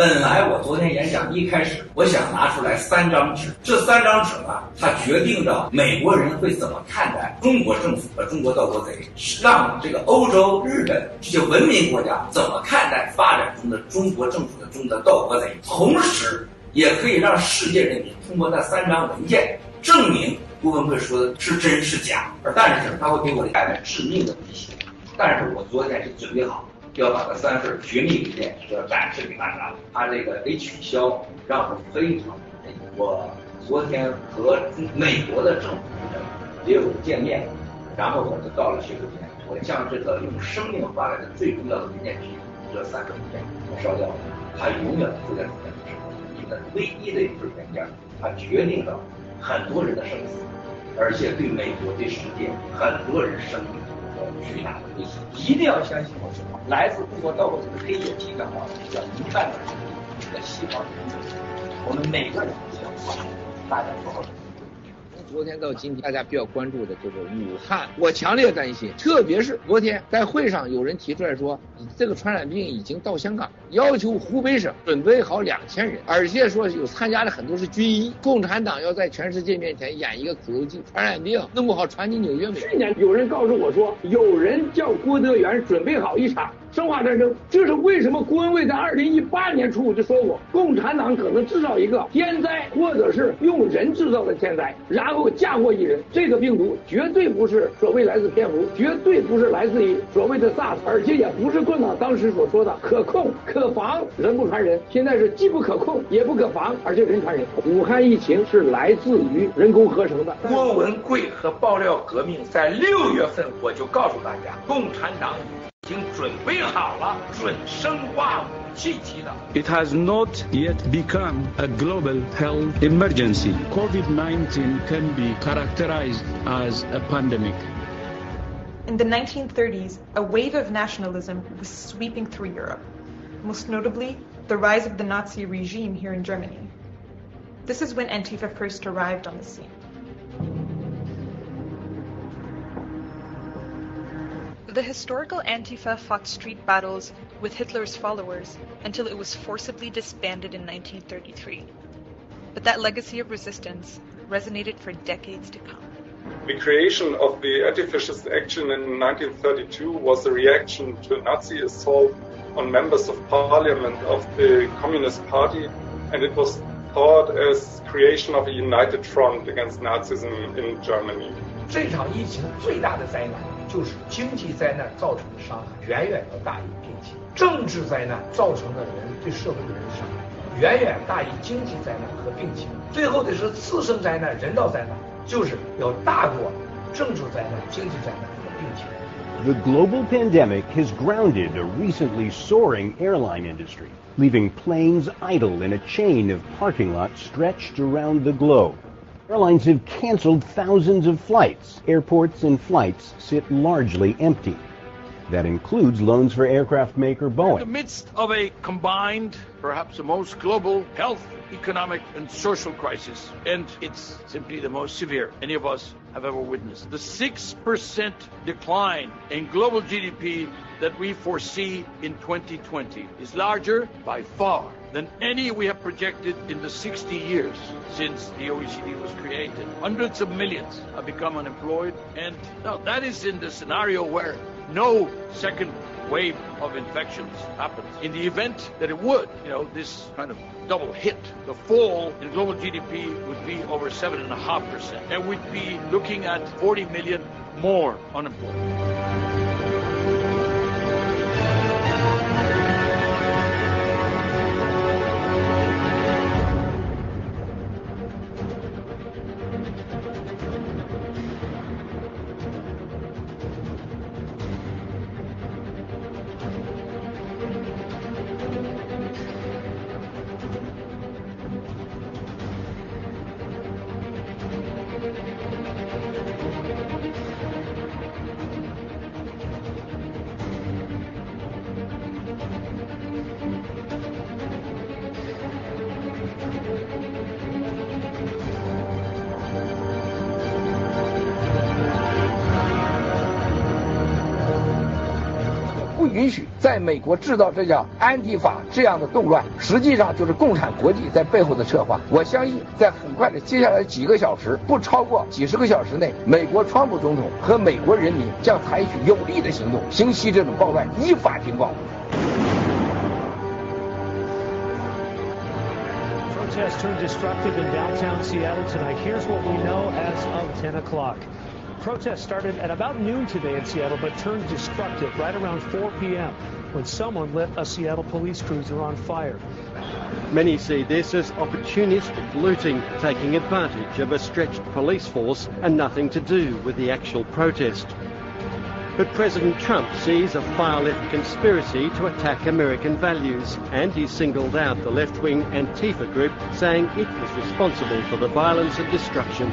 本来我昨天演讲一开始，我想拿出来3张纸，这3张纸呢，它决定着美国人会怎么看待中国政府和中国盗国贼，让这个欧洲、日本这些文明国家怎么看待发展中的中国政府的中的盗国贼，同时也可以让世界人民通过那3张文件证明顾问会说的是真是假，但是它会给我带来致命的威胁。但是我昨天是准备好要把这3份绝密文件是要展示给大家。它这个得取消，让我非常满意。我昨天和美国的政府也有见面，然后我就到了学术间，我将这个用生命换来的最重要的文件之一，这3份文件我烧掉了，它永远不在主权之上。一个唯一的一份文件，它决定了很多人的生死，而且对美国、对世界很多人生命有巨大的威胁。一定要相信我说话，来自中国盗国贼的黑夜体感到要一半的人的细胞人生，我们每个人都要大家好好。昨天到今天，大家比较关注的就是武汉。我强烈担心，特别是昨天在会上有人提出来说，这个传染病已经到香港，要求湖北省准备好2000人，而且说有参加的很多是军医。共产党要在全世界面前演一个苦肉计，传染病弄不好传进纽约美。去年有人告诉我说，有人叫郭德元准备好一场生化战争，这是为什么？顾文卫在2018年初就说过，共产党可能制造一个天灾，或者是用人制造的天灾，然后嫁祸一人。这个病毒绝对不是所谓来自蝙蝠，绝对不是来自于所谓的 SARS， 而且也不是共产党当时所说的可控可防，人不传人。现在是既不可控也不可防，而且人传人。武汉疫情是来自于人工合成的。郭文贵和爆料革命在6月份我就告诉大家，共产党已经准备好了准生化武器级的。 It has not yet become a global health emergency. COVID-19 can be characterized as a pandemic. In the 1930s, a wave of nationalism was sweeping through Europe, most notably the rise of the Nazi regime here in Germany. This is when Antifa first arrived on the scene. The historical Antifa fought street battles with Hitler's followers until it was forcibly disbanded in 1933. But that legacy of resistance resonated for decades to come. The creation of the anti-fascist action in 1932 was a reaction to a Nazi assault on members of parliament of the Communist Party, and it was thought as creation of a united front against Nazism in Germany. 这场疫情最大的灾难就是经济灾难造成的伤害远远要大于病情，政治灾难造成的人对社会的人伤害远远大于经济灾难和病情。最后的是次生灾难、人道灾难，就是要大过政治灾难、经济灾难和病情。 The global pandemic has grounded a recently soaring airline industry, leaving planes idle in a chain of parking lots stretched around the globe. Airlines have canceled thousands of flights. Airports and flights sit largely empty. That includes loans for aircraft maker Boeing. In the midst of a combined, perhaps the most global health, economic, and social crisis, and it's simply the most severe any of us have ever witnessed. The 6% decline in global GDP that we foresee in 2020 is larger by far than any we have projected in the 60 years since the OECD was created. Hundreds of millions have become unemployed, and now that is in the scenario where no second wave of infections happens. In the event that it would, this kind of double hit, the fall in global GDP would be over 7.5%, and we'd be looking at 40 million more unemployed. 允许在美国制造这叫安提法这样的动乱，实际上就是共产国际在背后的策划。我相信在很快的接下来几个小时，不超过几十个小时内，美国川普总统和美国人民将采取有力的行动，平息这种暴乱，依法停暴。Protests turned destructive in downtown Seattle tonight. Here's what we know as of 10 o'clock. Protests started at about noon today in Seattle, but turned destructive right around 4 p.m. when someone lit a Seattle police cruiser on fire. Many see this as opportunistic looting, taking advantage of a stretched police force and nothing to do with the actual protest. But President Trump sees a far-left conspiracy to attack American values, and he singled out the left-wing Antifa group, saying it was responsible for the violence and destruction.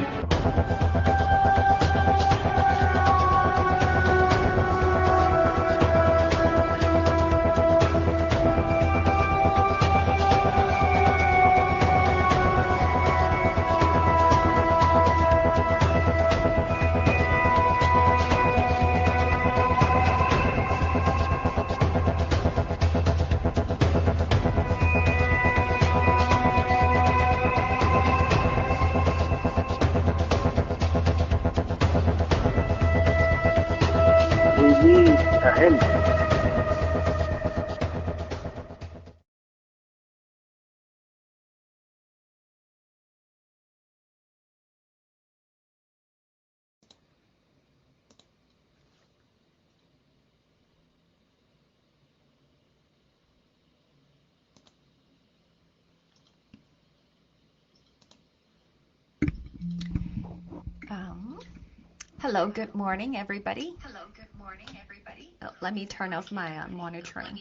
Hello, good morning, everybody. Oh, let me turn off my monitoring.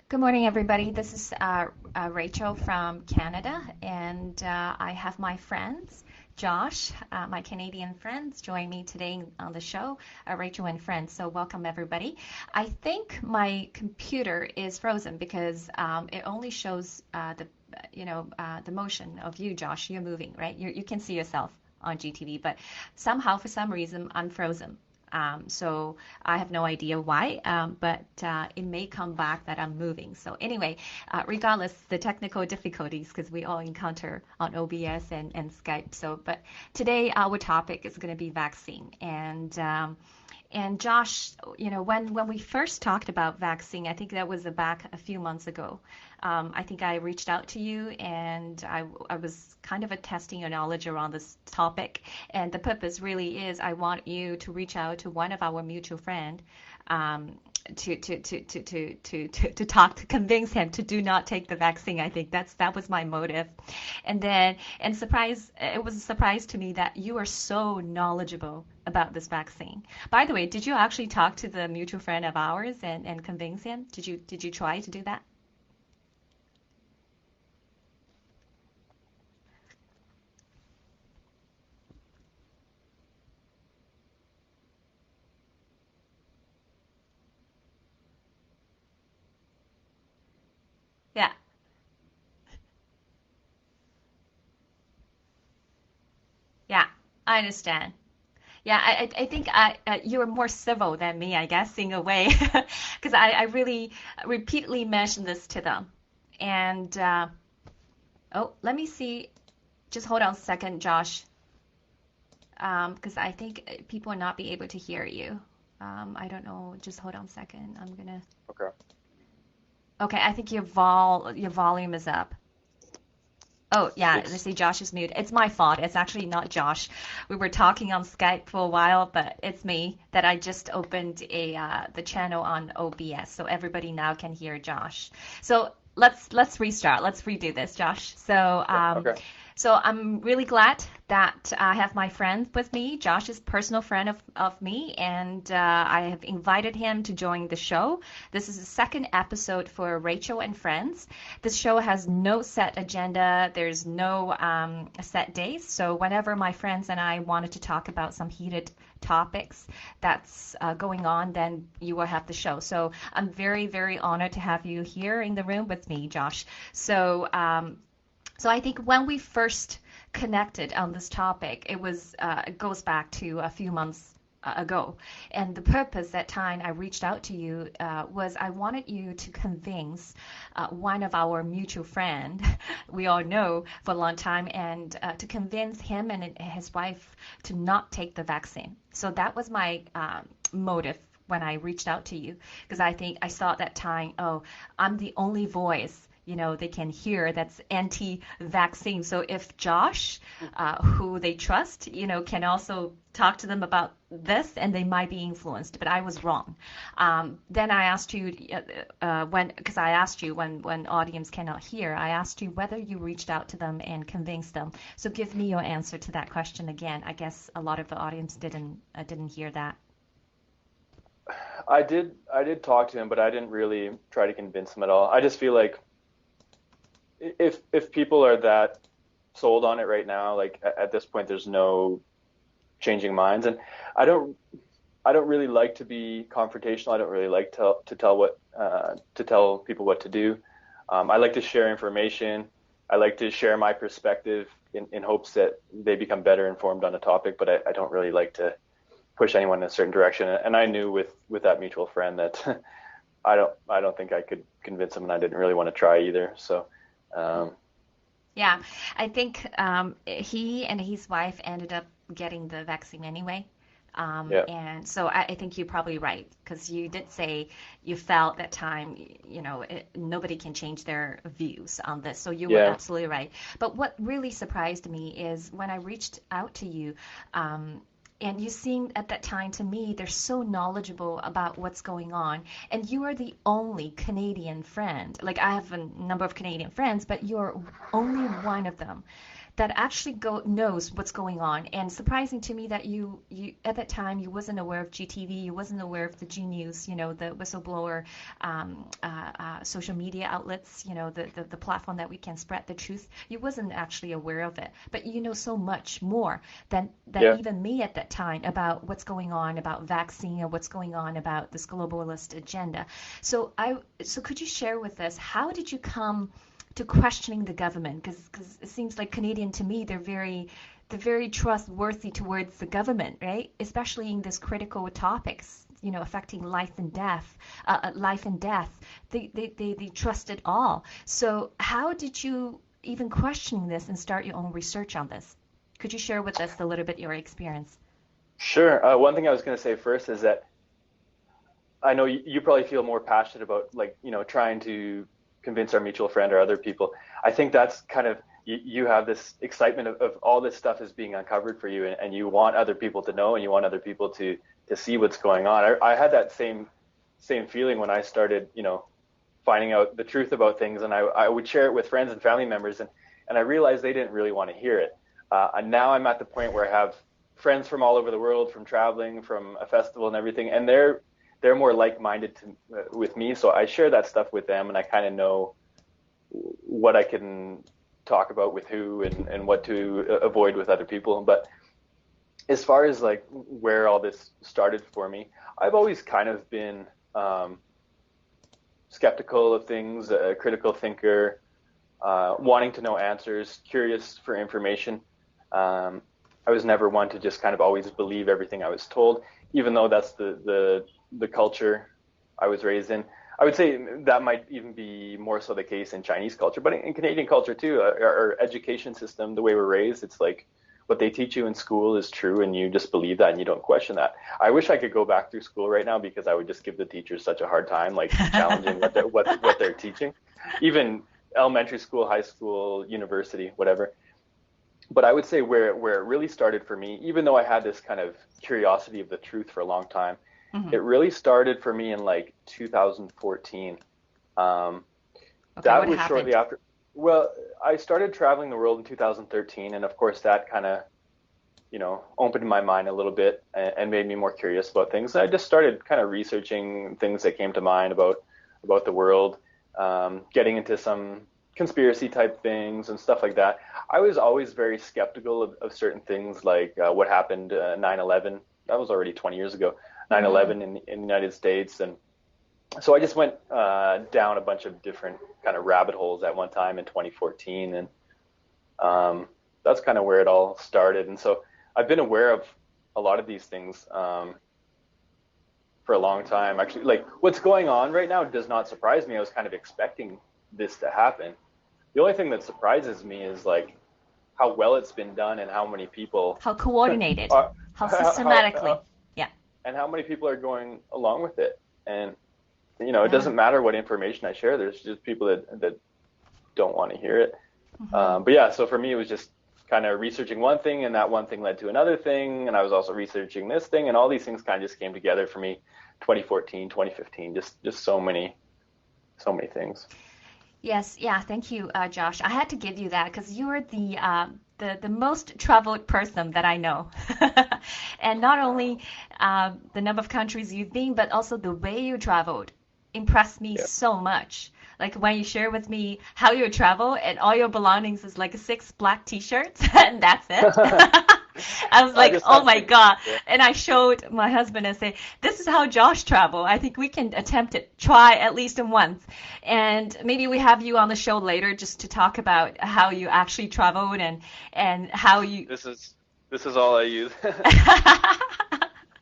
Good morning, everybody. This is Rachel from Canada, and I have my friends, Josh, my Canadian friends, join me today on the show, Rachel and friends. So welcome, everybody. I think my computer is frozen because it only shows the motion of you, Josh. You're moving, right? You can see yourself on GTV, but somehow, for some reason, I'm frozen. So I have no idea why, but it may come back that I'm moving. So anyway, regardless, the technical difficulties, because we all encounter on OBS and Skype. So, but today our topic is going to be vaccine. And Josh, when we first talked about vaccine, I think that was back a few months ago. I think I reached out to you, and I was kind of testing your knowledge around this topic. And the purpose really is I want you to reach out to one of our mutual friends to talk, to convince him to do not take the vaccine. I think that was my motive. And it was a surprise to me that you are so knowledgeable about this vaccine. By the way, did you actually talk to the mutual friend of ours and convince him? Did you try to do that? Yeah. Yeah, I understand. Yeah, I think you were more civil than me, I guess, in a way, because I really repeatedly mentioned this to them. And, let me see. Just hold on a second, Josh, because I think people will not be able to hear you. I don't know. Just hold on a second. I'm going to. Okay. Okay, I think your volume is up. Oh, yeah, let's see, Josh is muted. It's my fault. It's actually not Josh. We were talking on Skype for a while, but it's me that I just opened the channel on OBS, so everybody now can hear Josh. So let's restart. Let's redo this, Josh. So Okay. So I'm really glad that I have my friend with me. Josh is a personal friend of me, and I have invited him to join the show. This is the second episode for Rachel and Friends. This show has no set agenda. There's no set days. So whenever my friends and I wanted to talk about some heated topics that's going on, then you will have the show. So I'm very, very honored to have you here in the room with me, Josh. So I think when we first connected on this topic, it goes back to a few months ago. And the purpose that time I reached out to you was I wanted you to convince one of our mutual friend we all know for a long time, and to convince him and his wife to not take the vaccine. So that was my motive when I reached out to you, because I think I saw at that time, oh, I'm the only voice they can hear that's anti-vaccine. So if Josh, who they trust, can also talk to them about this, and they might be influenced. But I was wrong. Then I asked you because I asked you when audience cannot hear, I asked you whether you reached out to them and convinced them. So give me your answer to that question again. I guess a lot of the audience didn't hear that. I did talk to him, but I didn't really try to convince him at all. I just feel like if people are that sold on it right now, like at this point, there's no changing minds. And I don't really like to be confrontational. I don't really like to tell people what to do. I like to share information. I like to share my perspective in hopes that they become better informed on a topic, but I don't really like to push anyone in a certain direction. And I knew with that mutual friend that I don't think I could convince him, and I didn't really want to try either. So yeah, I think he and his wife ended up getting the vaccine anyway. And so I think you're probably right, because you did say you felt that time, nobody can change their views on this. So you were absolutely right. But what really surprised me is when I reached out to you, and you seemed at that time to me, they're so knowledgeable about what's going on. And you are the only Canadian friend. Like, I have a number of Canadian friends, but you're only one of them that actually knows what's going on. And surprising to me that you at that time, you wasn't aware of GTV, you wasn't aware of the G News, the whistleblower social media outlets, the platform that we can spread the truth. You wasn't actually aware of it, but you know so much more than even me at that time about what's going on about vaccine or what's going on about this globalist agenda. So could you share with us, how did you come to questioning the government? Because it seems like Canadian, to me, they're very trustworthy towards the government, right? Especially in this critical topics, affecting life and death. They trust it all. So how did you even question this and start your own research on this? Could you share with us a little bit your experience? Sure. One thing I was going to say first is that I know you probably feel more passionate about, trying to convince our mutual friend or other people. I think that's kind of, you have this excitement of all this stuff is being uncovered for you, and you want other people to know, and you want other people to see what's going on. I had that same feeling when I started, finding out the truth about things, and I would share it with friends and family members, and I realized they didn't really want to hear it. And now I'm at the point where I have friends from all over the world, from traveling, from a festival and everything, and they're more like-minded with me, so I share that stuff with them, and I kind of know what I can talk about with who and what to avoid with other people. But as far as like where all this started for me, I've always kind of been skeptical of things, a critical thinker, wanting to know answers, curious for information. I was never one to just kind of always believe everything I was told, even though that's the culture I was raised in. I would say that might even be more so the case in Chinese culture, but in Canadian culture too, our education system, the way we're raised, it's like what they teach you in school is true, and you just believe that and you don't question that. I wish I could go back through school right now, because I would just give the teachers such a hard time, like challenging what they're teaching, even elementary school, high school, university, whatever. But I would say where it really started for me, even though I had this kind of curiosity of the truth for a long time, it really started for me in like 2014. That was shortly after. Well, I started traveling the world in 2013, and of course that kind of, opened my mind a little bit and made me more curious about things. I just started kind of researching things that came to mind about the world, getting into some conspiracy type things and stuff like that. I was always very skeptical of certain things, like what happened 9/11. That was already 20 years ago. 9/11 in the United States, and so I just went down a bunch of different kind of rabbit holes at one time in 2014, and that's kind of where it all started. And so I've been aware a lot of these things for a long time. Actually, like what's going on right now does not surprise me. I was kind of expecting this to happen. The only thing that surprises me is like how well it's been done and how many people, how coordinated, how systematically, yeah, and how many people are going along with it. And you know, it doesn't matter what information I share. There's just people that don't want to hear it. But yeah, so for me, it was just kind of researching one thing, and that one thing led to another thing, and I was also researching this thing, and all these things kind of just came together for me. 2014, 2015, just so many things. Yes, yeah, thank you, Josh. I had to give you that because you're the most traveled person that I know. And not only the number of countries you've been, but also the way you traveled impressed me so much. Like when you share with me how you travel and all your belongings is like 6 black t-shirts and that's it. I was like, oh my God. And I showed my husband and say, this is how Josh traveled. I think we can attempt it, try at least once. And maybe we have you on the show later just to talk about how you actually traveled and how you. This is all I use.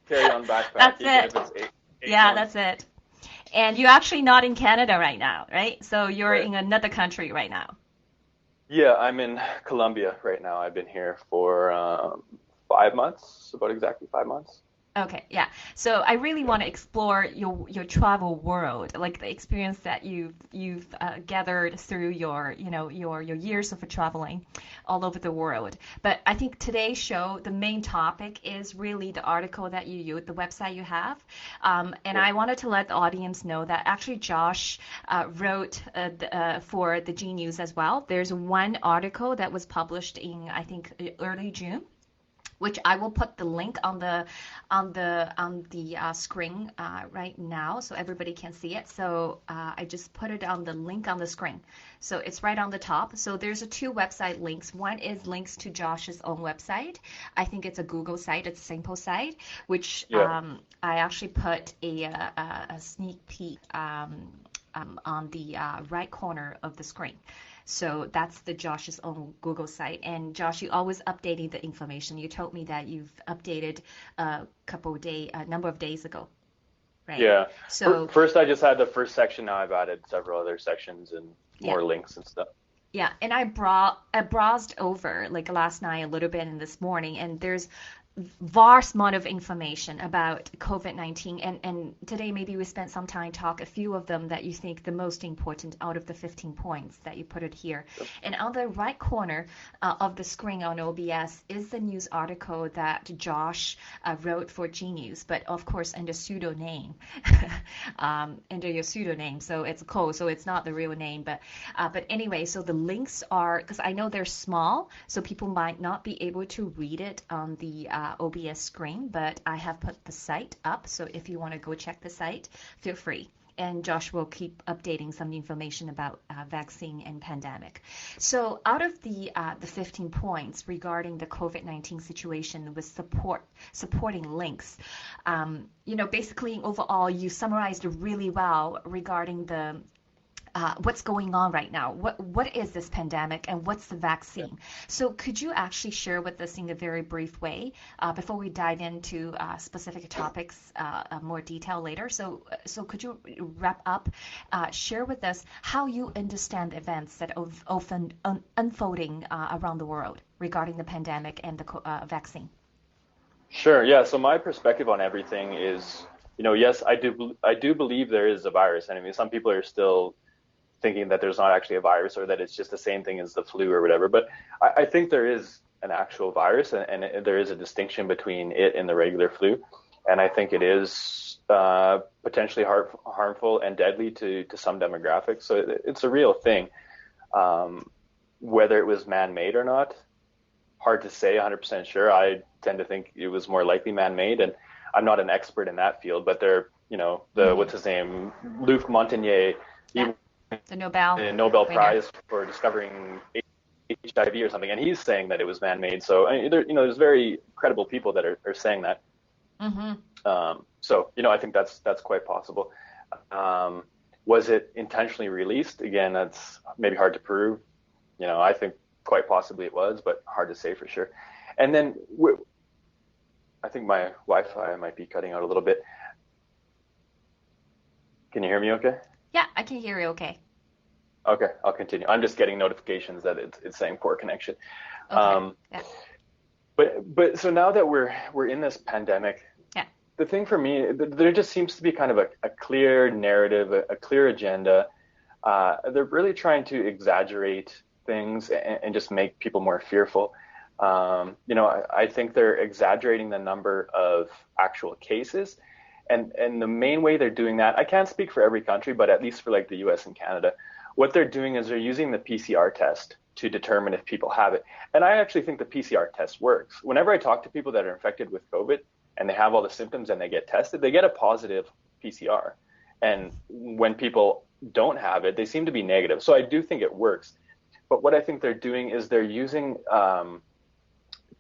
Carry on backpack. That's it. If it's eight yeah, months. that's it. And you're actually not in Canada right now, right? So you're in another country right now. Yeah, I'm in Colombia right now. I've been here for 5 months, about exactly 5 months. Okay, yeah. So I really want to explore your travel world, like the experience that you've gathered through your years of traveling all over the world. But I think today's show, the main topic is really the article that you use, the website you have. And I wanted to let the audience know that actually Josh wrote for the G News as well. There's one article that was published in, I think, early June, which I will put the link on the screen right now so everybody can see it. So I just put it on the link on the screen. So it's right on the top. So there's 2 website links. One is links to Josh's own website. I think it's a Google site. It's a simple site, which I actually put a sneak peek on the right corner of the screen. So that's the Josh's own Google site. And Josh, you always updating the information. You told me that you've updated a number of days ago, right? Yeah. So first I just had the first section. Now I've added several other sections and more links and stuff. Yeah, and I browsed over like last night a little bit and this morning, and there's vast amount of information about COVID-19, and today maybe we spent some time talk a few of them that you think the most important out of the 15 points that you put it here. And on the right corner of the screen on OBS is the news article that Josh wrote for G News, but of course under pseudonym, under your pseudonym, so it's close, so it's not the real name, but anyway, so the links are, because I know they're small, so people might not be able to read it on the OBS screen, but I have put the site up, so if you want to go check the site, feel free. And Josh will keep updating some information about vaccine and pandemic. So out of the 15 points regarding the COVID-19 situation with supporting links, basically overall you summarized really well regarding the what's going on right now. What is this pandemic and what's the vaccine? So could you actually share with us in a very brief way before we dive into specific topics more detail later? So could you wrap up, share with us how you understand the events that are often unfolding around the world regarding the pandemic and the vaccine? Sure. Yeah. So my perspective on everything is, yes, I do believe there is a virus. And I mean, some people are still thinking that there's not actually a virus or that it's just the same thing as the flu or whatever. But I think there is an actual virus, and there is a distinction between it and the regular flu. And I think it is potentially harmful and deadly to some demographics. So it's a real thing. Whether it was man-made or not, hard to say 100% sure. I tend to think it was more likely man-made, and I'm not an expert in that field, but what's his name? Luc Montagnier, the Nobel Prize for discovering HIV or something, and he's saying that it was man-made. So there's very credible people that are saying that. Mm-hmm. So I think that's quite possible. Was it intentionally released? Again, that's maybe hard to prove. I think quite possibly it was, but hard to say for sure. And then I think my Wi-Fi might be cutting out a little bit. Can you hear me okay? Yeah, I can hear you okay. Okay, I'll continue. I'm just getting notifications that it's saying poor connection. Okay. Yeah. But so now that we're in this pandemic, Yeah. the thing for me, there just seems to be kind of a clear narrative, a clear agenda. They're really trying to exaggerate things and just make people more fearful. I think they're exaggerating the number of actual cases. And the main way they're doing that, I can't speak for every country, but at least for like the US and Canada, what they're doing is they're using the PCR test to determine if people have it. And I actually think the PCR test works. Whenever I talk to people that are infected with COVID and they have all the symptoms and they get tested, they get a positive PCR. And when people don't have it, they seem to be negative. So I do think it works. But what I think they're doing is they're using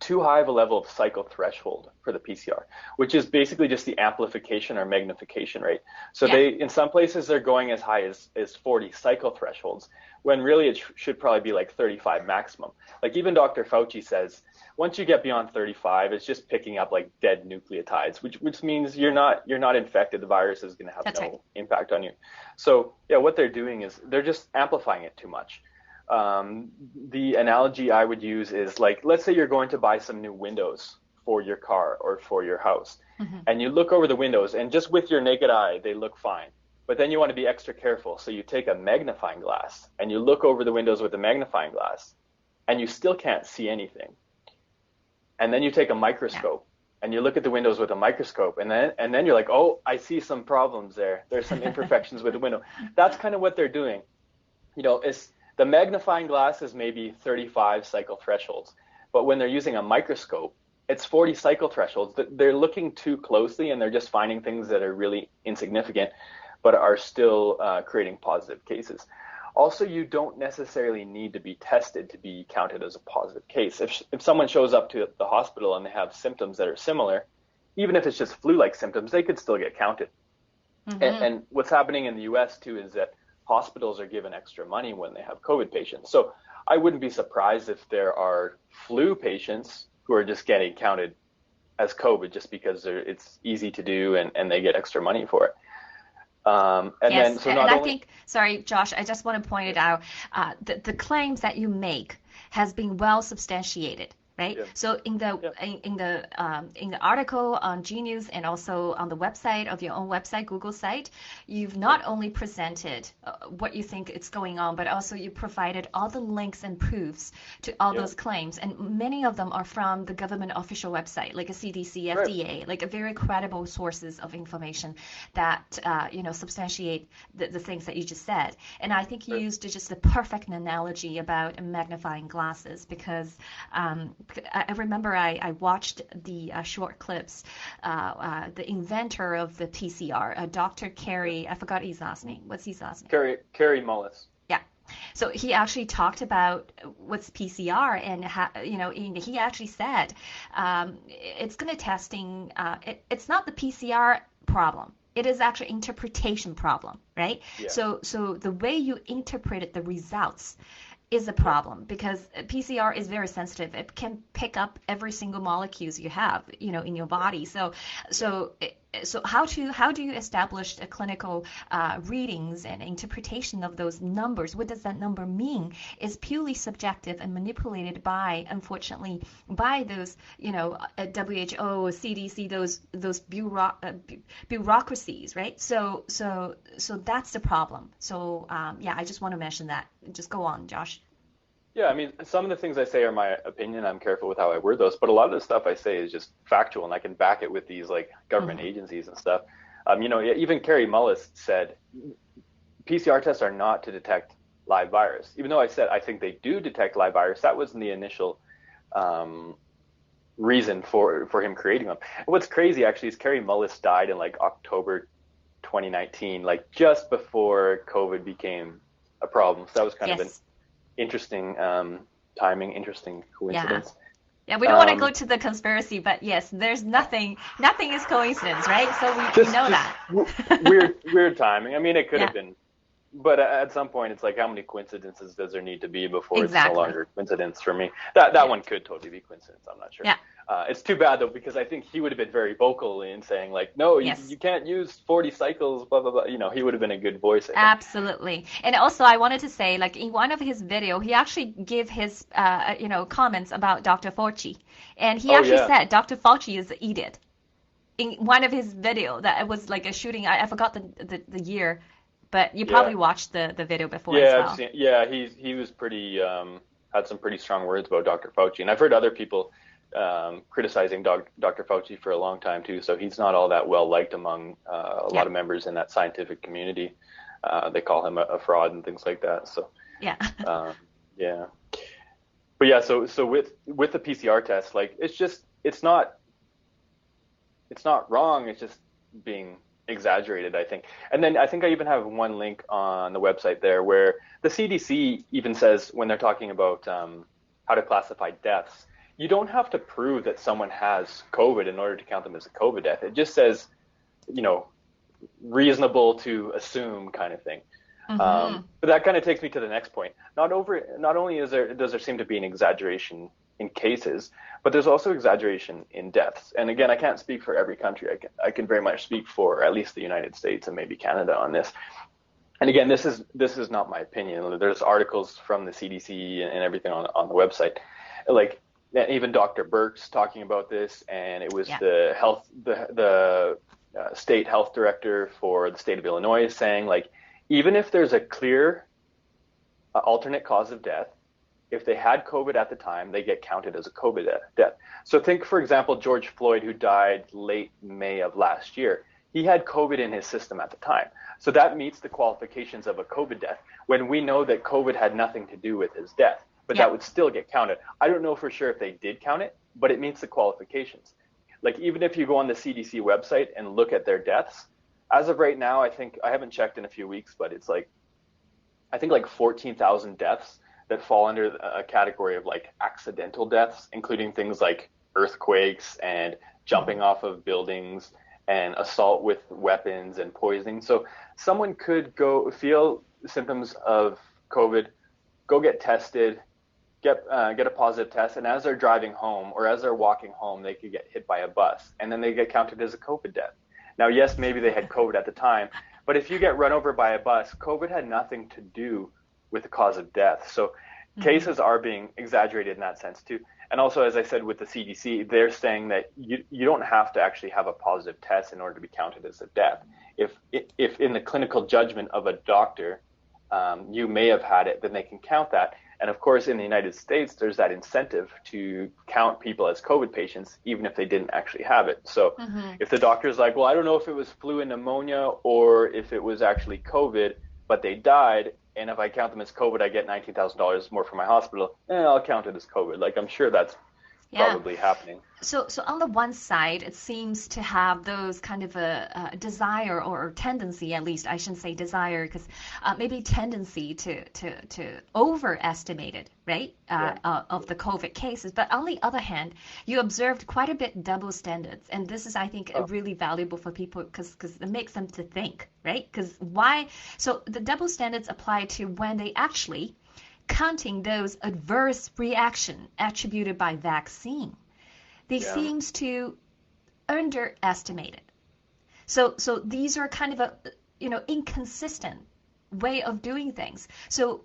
too high of a level of cycle threshold for the PCR, which is basically just the amplification or magnification rate. So they, in some places, they're going as high as 40 cycle thresholds, when really it should probably be like 35 maximum. Like even Dr. Fauci says, once you get beyond 35, it's just picking up like dead nucleotides, which means you're not infected. The virus is going to have impact on you. So yeah, what they're doing is they're just amplifying it too much. The analogy I would use is like, let's say you're going to buy some new windows for your car or for your house, and you look over the windows and just with your naked eye, they look fine. But then you want to be extra careful. So you take a magnifying glass and you look over the windows with a magnifying glass and you still can't see anything. And then you take a microscope and you look at the windows with a microscope and then you're like, oh, I see some problems there. There's some imperfections with the window. That's kind of what they're doing. It's the magnifying glass is maybe 35 cycle thresholds, but when they're using a microscope, it's 40 cycle thresholds. They're looking too closely and they're just finding things that are really insignificant, but are still creating positive cases. Also, you don't necessarily need to be tested to be counted as a positive case. If someone shows up to the hospital and they have symptoms that are similar, even if it's just flu-like symptoms, they could still get counted. And what's happening in the US too is that hospitals are given extra money when they have COVID patients. So I wouldn't be surprised if there are flu patients who are just getting counted as COVID just because it's easy to do and they get extra money for it. I think, sorry, Josh, I just want to point it out. The claims that you make has been well substantiated. Right. Yeah. So in the article on Genius and also on the website of your own website, Google site, you've not only presented what you think is going on, but also you provided all the links and proofs to all those claims. And many of them are from the government official website, like a CDC, FDA, like a very credible sources of information that, substantiate the things that you just said. And I think you used just the perfect analogy about magnifying glasses because I remember I watched the short clips. The inventor of the PCR, Dr. Kerry, I forgot his last name. What's his last name? Kerry Mullis. Yeah. So he actually talked about what's PCR and he actually said it's going to testing. It's not the PCR problem. It is actually interpretation problem, right? Yeah. So the way you interpreted the results is a problem because PCR is very sensitive. It can pick up every single molecules you have, in your body. So how do you establish a clinical readings and interpretation of those numbers? What does that number mean? Is purely subjective and manipulated unfortunately, by those, WHO, CDC, those bureaucracies, right? So that's the problem. So I just want to mention that. Just go on, Josh. Yeah, I mean, some of the things I say are my opinion. I'm careful with how I word those, but a lot of the stuff I say is just factual, and I can back it with these like government agencies and stuff. Even Kerry Mullis said PCR tests are not to detect live virus. Even though I said I think they do detect live virus, that wasn't the initial reason for him creating them. And what's crazy actually is Kerry Mullis died in like October 2019, like just before COVID became a problem. So that was kind of an interesting timing, interesting coincidence. Yeah, we don't want to go to the conspiracy, but yes, there's nothing is coincidence, right? So we know that. weird timing. I mean, it could have been But at some point, it's like, how many coincidences does there need to be before it's Exactly. no longer a coincidence for me? That one could totally be coincidence. I'm not sure. Yeah. It's too bad, though, because I think he would have been very vocal in saying, like, no, Yes. you can't use 40 cycles, blah, blah, blah. You know, he would have been a good voice, I think. Absolutely. And also, I wanted to say, like, in one of his video, he actually gave his, comments about Dr. Fauci. And he actually said Dr. Fauci is an idiot. In one of his video, that it was like a shooting, I forgot the year, but you probably watched the video before as well. I've seen, he was pretty, had some pretty strong words about Dr. Fauci. And I've heard other people criticizing Dr. Fauci for a long time too, so he's not all that well liked among a lot of members in that scientific community. They call him a fraud and things like that. So but yeah, so with the PCR test, like it's not wrong. It's just being exaggerated, I think. And then I think I even have one link on the website there where the CDC even says, when they're talking about how to classify deaths, you don't have to prove that someone has COVID in order to count them as a COVID death. It just says, reasonable to assume kind of thing. But that kind of takes me to the next point. Not only does there seem to be an exaggeration in cases, but there's also exaggeration in deaths. And again, I can't speak for every country. I can very much speak for at least the United States and maybe Canada on this. And again, this is not my opinion. There's articles from the CDC and everything on the website. Like, even Dr. Birx talking about this, and it was the state health director for the state of Illinois saying, like, even if there's a clear alternate cause of death, if they had COVID at the time, they get counted as a COVID death. So think, for example, George Floyd, who died late May of last year. He had COVID in his system at the time. So that meets the qualifications of a COVID death when we know that COVID had nothing to do with his death. But that would still get counted. I don't know for sure if they did count it, but it meets the qualifications. Like, even if you go on the CDC website and look at their deaths, as of right now, I think, I haven't checked in a few weeks, but it's like, I think like 14,000 deaths that fall under a category of like accidental deaths, including things like earthquakes and jumping off of buildings and assault with weapons and poisoning. So someone could go feel symptoms of COVID, go get tested, get a positive test, and as they're driving home or as they're walking home, they could get hit by a bus, and then they get counted as a COVID death. Now, yes, maybe they had COVID at the time, but if you get run over by a bus, COVID had nothing to do with the cause of death. So cases are being exaggerated in that sense too. And also, as I said, with the CDC, they're saying that you don't have to actually have a positive test in order to be counted as a death. If in the clinical judgment of a doctor, you may have had it, then they can count that. And of course, in the United States, there's that incentive to count people as COVID patients, even if they didn't actually have it. So if the doctor's like, well, I don't know if it was flu and pneumonia or if it was actually COVID, but they died, and if I count them as COVID, I get $19,000 more for my hospital, I'll count it as COVID. Like, I'm sure that's probably happening. So on the one side, it seems to have those kind of a desire or tendency, at least I shouldn't say desire, because maybe tendency to overestimate it, right? Of the COVID cases. But on the other hand, you observed quite a bit double standards, and this is, I think, really valuable for people because it makes them to think, right? Because why? So the double standards apply to when they actually counting those adverse reaction attributed by vaccine. They seems to underestimate it. So these are kind of a inconsistent way of doing things. So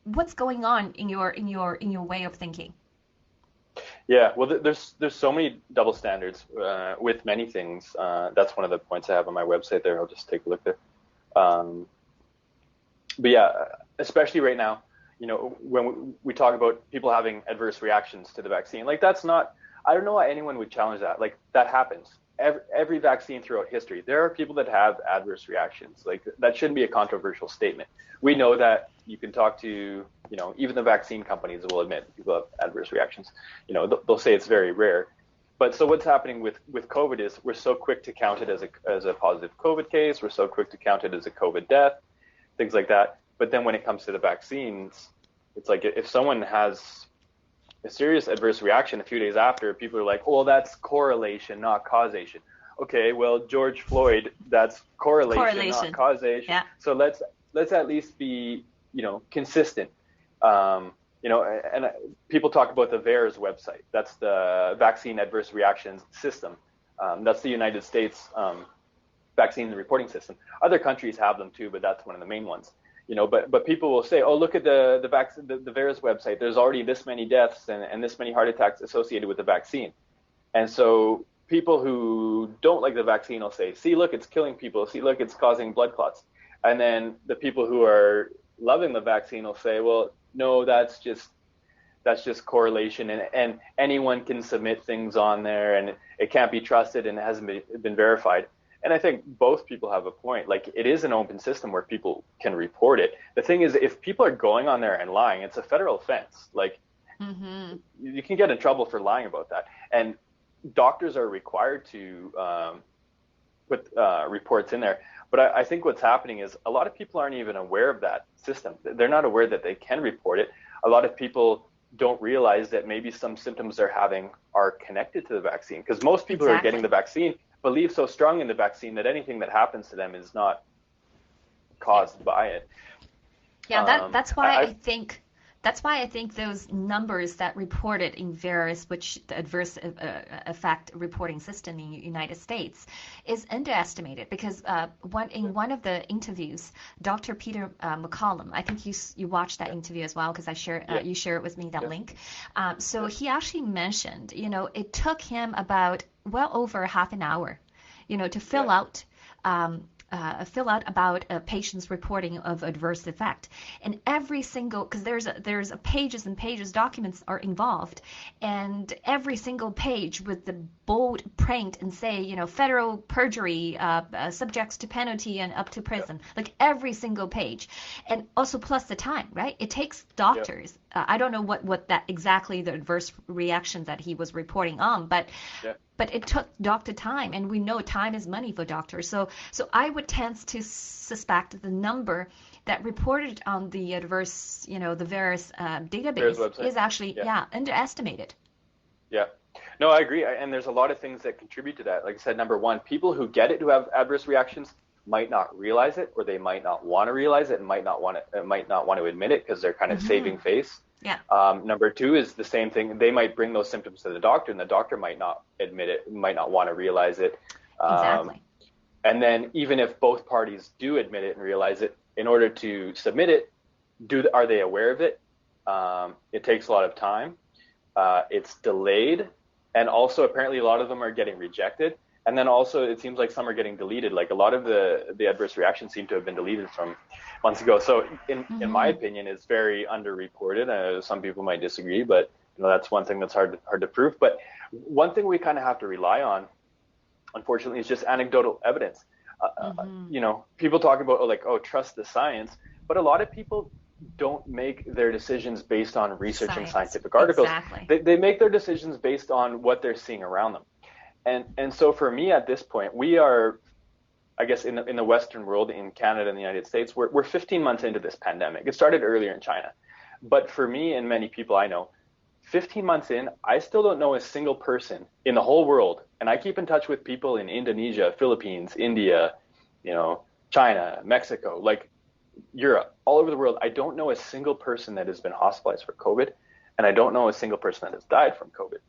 what's going on in your way of thinking? Yeah, well, there's so many double standards with many things. That's one of the points I have on my website there. I'll just take a look there. But yeah, especially right now, when we talk about people having adverse reactions to the vaccine, like that's not, I don't know why anyone would challenge that. Like, that happens. Every vaccine throughout history, there are people that have adverse reactions. Like, that shouldn't be a controversial statement. We know that. You can talk to, even the vaccine companies will admit people have adverse reactions. They'll say it's very rare. But so what's happening with COVID is we're so quick to count it as a positive COVID case. We're so quick to count it as a COVID death, things like that. But then when it comes to the vaccines, it's like if someone has a serious adverse reaction a few days after, people are like, oh, well, that's correlation, not causation. Okay, well, George Floyd, that's correlation. Not causation. Yeah. So let's at least be, consistent. And people talk about the VAERS website. That's the Vaccine Adverse Reactions System. That's the United States vaccine reporting system. Other countries have them too, but that's one of the main ones. But people will say, oh, look at the VAERS website. There's already this many deaths and this many heart attacks associated with the vaccine. And so people who don't like the vaccine will say, see, look, it's killing people. See, look, it's causing blood clots. And then the people who are loving the vaccine will say, well, no, that's just correlation, and anyone can submit things on there, and it can't be trusted, and it hasn't been verified. And I think both people have a point. Like, it is an open system where people can report it. The thing is, if people are going on there and lying, it's a federal offense. Like, you can get in trouble for lying about that. And doctors are required to put reports in there. But I think what's happening is a lot of people aren't even aware of that system. They're not aware that they can report it. A lot of people don't realize that maybe some symptoms they're having are connected to the vaccine, because most people who are getting the vaccine believe so strong in the vaccine that anything that happens to them is not caused by it. Yeah, that's why That's why I think those numbers that reported in VAERS, which the adverse effect reporting system in the United States, is underestimated, because in one of the interviews, Dr. Peter McCollum, I think you watched that interview as well, because you shared with me that link. So he actually mentioned, it took him about well over half an hour, to fill out about a patient's reporting of adverse effect, and every single, because there's pages and pages, documents are involved, and every single page with the bold print and say, federal perjury, subjects to penalty and up to prison, like every single page, and also plus the time, right? It takes doctors. I don't know what that exactly the adverse reaction that he was reporting on, but it took doctor time, and we know time is money for doctors. So I would tend to suspect the number that reported on the adverse, the VAERS database is actually underestimated. Yeah. No, I agree. And there's a lot of things that contribute to that. Like I said, number one, people who get it, who have adverse reactions, might not realize it, or they might not want to realize it, and might not want to admit it, because they're kind of saving face. Yeah. Number two is the same thing. They might bring those symptoms to the doctor, and the doctor might not admit it, might not want to realize it. Exactly. And then even if both parties do admit it and realize it, in order to submit it, are they aware of it? It takes a lot of time. It's delayed, and also apparently a lot of them are getting rejected. And then also it seems like some are getting deleted. Like a lot of the adverse reactions seem to have been deleted from months ago. So in my opinion, it's very underreported. Some people might disagree, but that's one thing that's hard to prove. But one thing we kind of have to rely on, unfortunately, is just anecdotal evidence. People talk about trust the science, but a lot of people don't make their decisions based on research and scientific articles. Exactly. They make their decisions based on what they're seeing around them. And so for me at this point, we are, I guess, in the Western world, in Canada and the United States, we're 15 months into this pandemic. It started earlier in China. But for me and many people I know, 15 months in, I still don't know a single person in the whole world. And I keep in touch with people in Indonesia, Philippines, India, China, Mexico, like Europe, all over the world. I don't know a single person that has been hospitalized for COVID. And I don't know a single person that has died from COVID.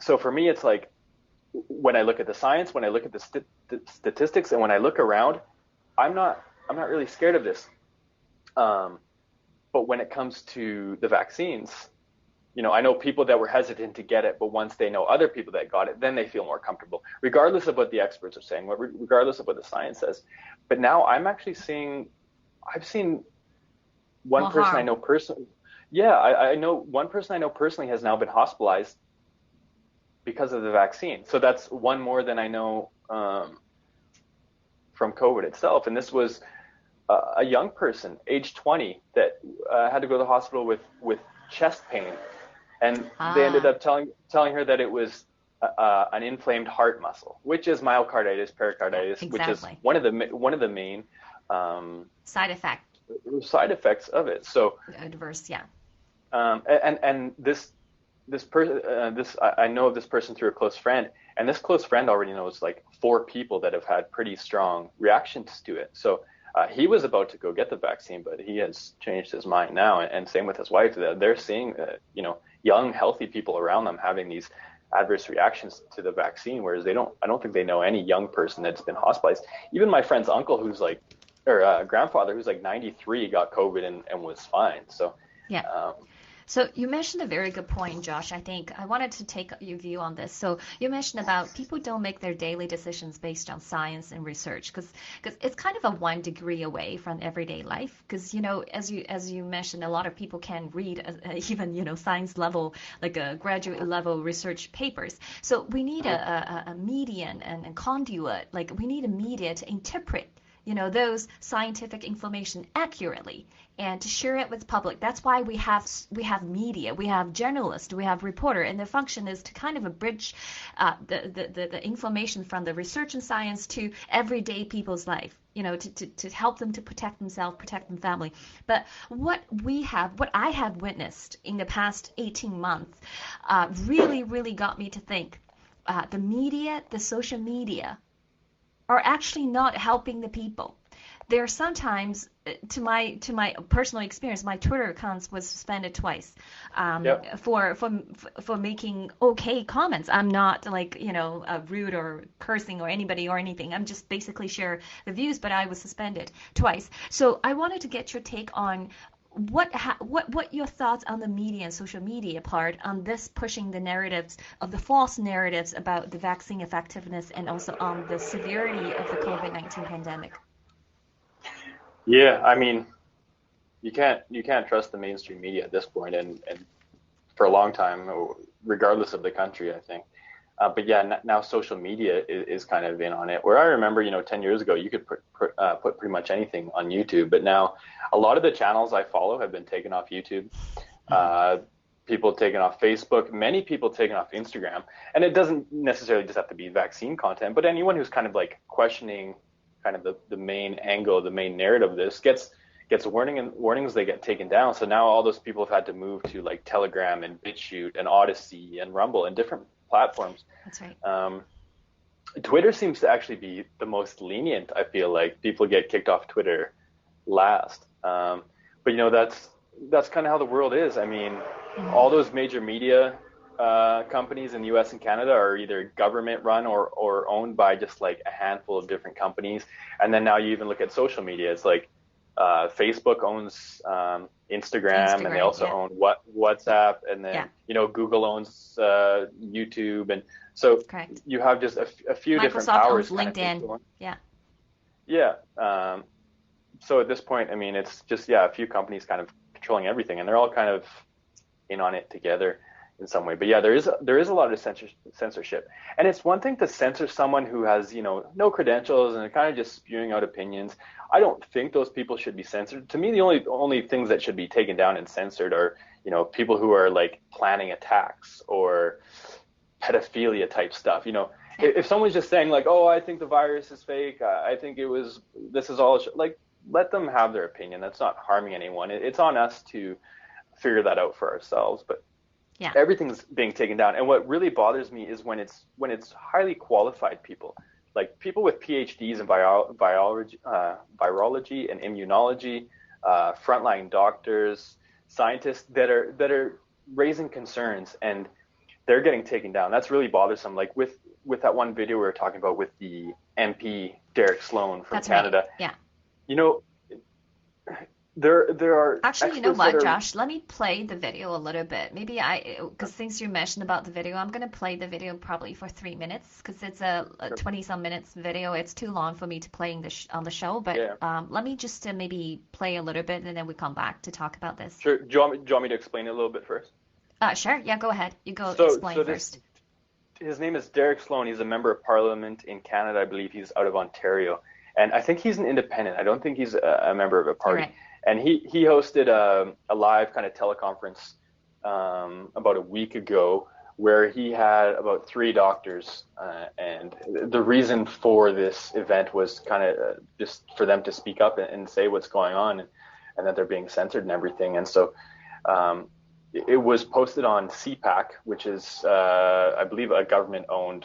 So for me, it's like, when I look at the science, when I look at the statistics, and when I look around, I'm not really scared of this. But when it comes to the vaccines, I know people that were hesitant to get it, but once they know other people that got it, then they feel more comfortable, regardless of what the experts are saying, regardless of what the science says. But now I've seen one person I know personally. Yeah, I know one person I know personally has now been hospitalized because of the vaccine. So that's one more than I know from COVID itself. And this was a young person, age 20, that had to go to the hospital with chest pain. And they ended up telling her that it was an inflamed heart muscle, which is myocarditis, pericarditis, which is one of the main side effects of it. So adverse, yeah. And I know of this person through a close friend, and this close friend already knows like 4 people that have had pretty strong reactions to it. So He was about to go get the vaccine, but he has changed his mind now. And same with his wife. They're seeing, young, healthy people around them having these adverse reactions to the vaccine, whereas I don't think they know any young person that's been hospitalized. Even my friend's uncle, grandfather, who's like 93, got COVID and was fine. So, yeah. So you mentioned a very good point, Josh. I think I wanted to take your view on this. So you mentioned about people don't make their daily decisions based on science and research, because it's kind of a 1 degree away from everyday life. Because as you mentioned, a lot of people can read even science level, like a graduate level research papers. So we need a median and conduit. Like we need a media to interpret those scientific information accurately and to share it with the public. That's why we have media, we have journalists, we have reporter, and the function is to kind of bridge the information from the research and science to everyday people's life, to help them to protect themselves, protect their family. But what I have witnessed in the past 18 months really, really got me to think the media, the social media, are actually not helping the people. There are sometimes, to my personal experience, my Twitter accounts was suspended twice for making okay comments. I'm not rude or cursing or anybody or anything. I'm just basically share the views, but I was suspended twice. So I wanted to get your take on what your thoughts on the media and social media part on this pushing the narratives of the false narratives about the vaccine effectiveness and also on the severity of the COVID-19 pandemic. Yeah, I mean, you can't trust the mainstream media at this point, and for a long time, regardless of the country, I think. But yeah, now social media is kind of in on it. Where I remember, 10 years ago, you could put pretty much anything on YouTube. But now a lot of the channels I follow have been taken off YouTube. People taken off Facebook, many people taken off Instagram. And it doesn't necessarily just have to be vaccine content, but anyone who's kind of like questioning kind of the main angle, the main narrative of this gets warnings, they get taken down. So now all those people have had to move to like Telegram and BitChute and Odyssey and Rumble and different platforms. That's right. Twitter seems to actually be the most lenient. I feel like people get kicked off Twitter last. But that's kind of how the world is. I mean, all those major media companies in the US and Canada are either government run or owned by just like a handful of different companies. And then now you even look at social media. It's like Facebook owns Instagram, and they also own WhatsApp, and then Google owns YouTube, and so you have just a few different powers. Microsoft owns LinkedIn. So at this point, I mean, it's just a few companies kind of controlling everything, and they're all kind of in on it together in some way. But yeah, there is a lot of censorship, and it's one thing to censor someone who has no credentials and kind of just spewing out opinions. I don't think those people should be censored. To me, the only things that should be taken down and censored are people who are like planning attacks or pedophilia type stuff. If someone's just saying like, oh, I think the virus is fake, I think this is all, like, let them have their opinion. That's not harming anyone. It's on us to figure that out for ourselves. But everything's being taken down. And what really bothers me is when it's highly qualified people, like people with PhDs in virology and immunology, frontline doctors, scientists that are raising concerns, and they're getting taken down. That's really bothersome. Like with that one video we were talking about with the MP Derek Sloan from Canada. Right. Yeah. There are actually, Josh, let me play the video a little bit. Maybe because since you mentioned about the video, I'm going to play the video probably for 3 minutes, because it's a 20-some minutes video. It's too long for me to play on the show, but let me just maybe play a little bit, and then we come back to talk about this. Sure. Do you want me to explain it a little bit first? Sure. Yeah, go ahead. You explain first. His name is Derek Sloan. He's a member of Parliament in Canada. I believe he's out of Ontario, and I think he's an independent. I don't think he's a member of a party. Right. And he hosted a live kind of teleconference about a week ago, where he had about 3 doctors, and the reason for this event was kind of just for them to speak up and say what's going on, and that they're being censored and everything. And so it was posted on CPAC, which is I believe a government-owned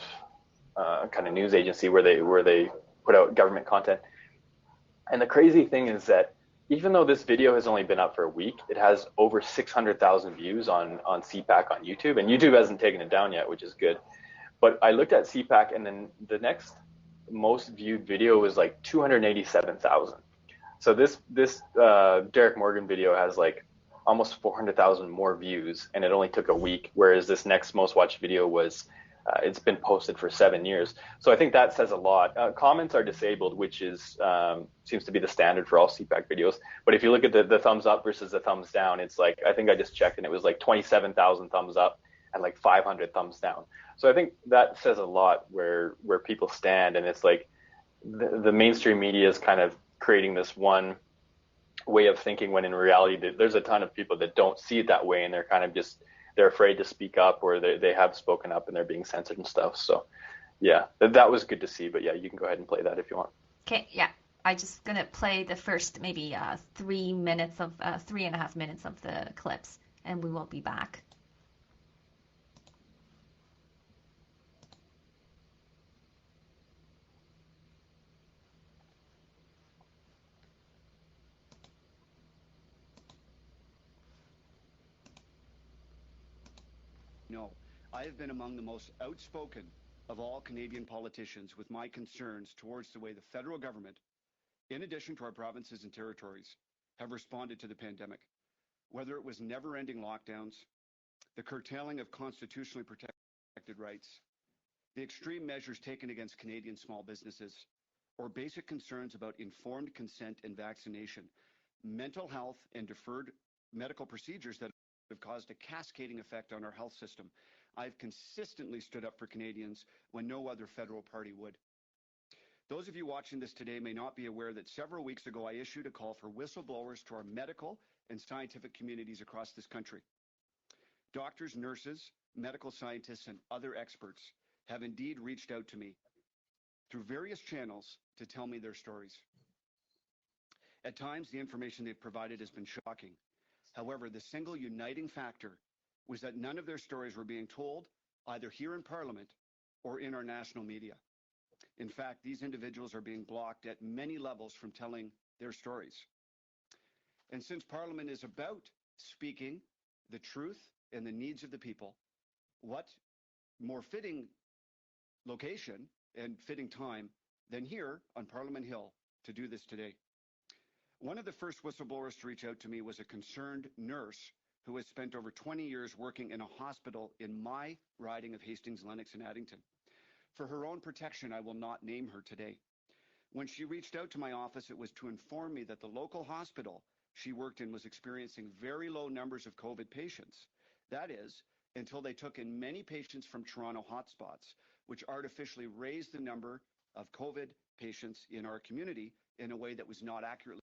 kind of news agency where they put out government content. And the crazy thing is that even though this video has only been up for a week, it has over 600,000 views on CPAC on YouTube, and YouTube hasn't taken it down yet, which is good. But I looked at CPAC, and then the next most viewed video was like 287,000. So this Derek Morgan video has like almost 400,000 more views, and it only took a week, whereas this next most watched video was it's been posted for 7 years. So I think that says a lot. Comments are disabled, which is seems to be the standard for all CPAC videos. But if you look at the thumbs up versus the thumbs down, it's like, I think I just checked and it was like 27,000 thumbs up and like 500 thumbs down. So I think that says a lot where people stand. And it's like the mainstream media is kind of creating this one way of thinking, when in reality there's a ton of people that don't see it that way, and they're kind of just, they're afraid to speak up, or they have spoken up and they're being censored and stuff. So yeah, that was good to see. But yeah, you can go ahead and play that if you want. Okay, yeah. I'm just going to play the first maybe 3.5 minutes of the clips, and we will be back. No, I have been among the most outspoken of all Canadian politicians with my concerns towards the way the federal government, in addition to our provinces and territories, have responded to the pandemic. Whether it was never-ending lockdowns, the curtailing of constitutionally protected rights, the extreme measures taken against Canadian small businesses, or basic concerns about informed consent and vaccination, mental health and deferred medical procedures that have caused a cascading effect on our health system, I've consistently stood up for Canadians when no other federal party would. Those of you watching this today may not be aware that several weeks ago I issued a call for whistleblowers to our medical and scientific communities across this country. Doctors, nurses, medical scientists, and other experts have indeed reached out to me through various channels to tell me their stories. At times, the information they've provided has been shocking. However, the single uniting factor was that none of their stories were being told either here in Parliament or in our national media. In fact, these individuals are being blocked at many levels from telling their stories. And since Parliament is about speaking the truth and the needs of the people, what more fitting location and fitting time than here on Parliament Hill to do this today? One of the first whistleblowers to reach out to me was a concerned nurse who has spent over 20 years working in a hospital in my riding of Hastings, Lennox, and Addington. For her own protection, I will not name her today. When she reached out to my office, it was to inform me that the local hospital she worked in was experiencing very low numbers of COVID patients. That is, until they took in many patients from Toronto hotspots, which artificially raised the number of COVID patients in our community in a way that was not accurately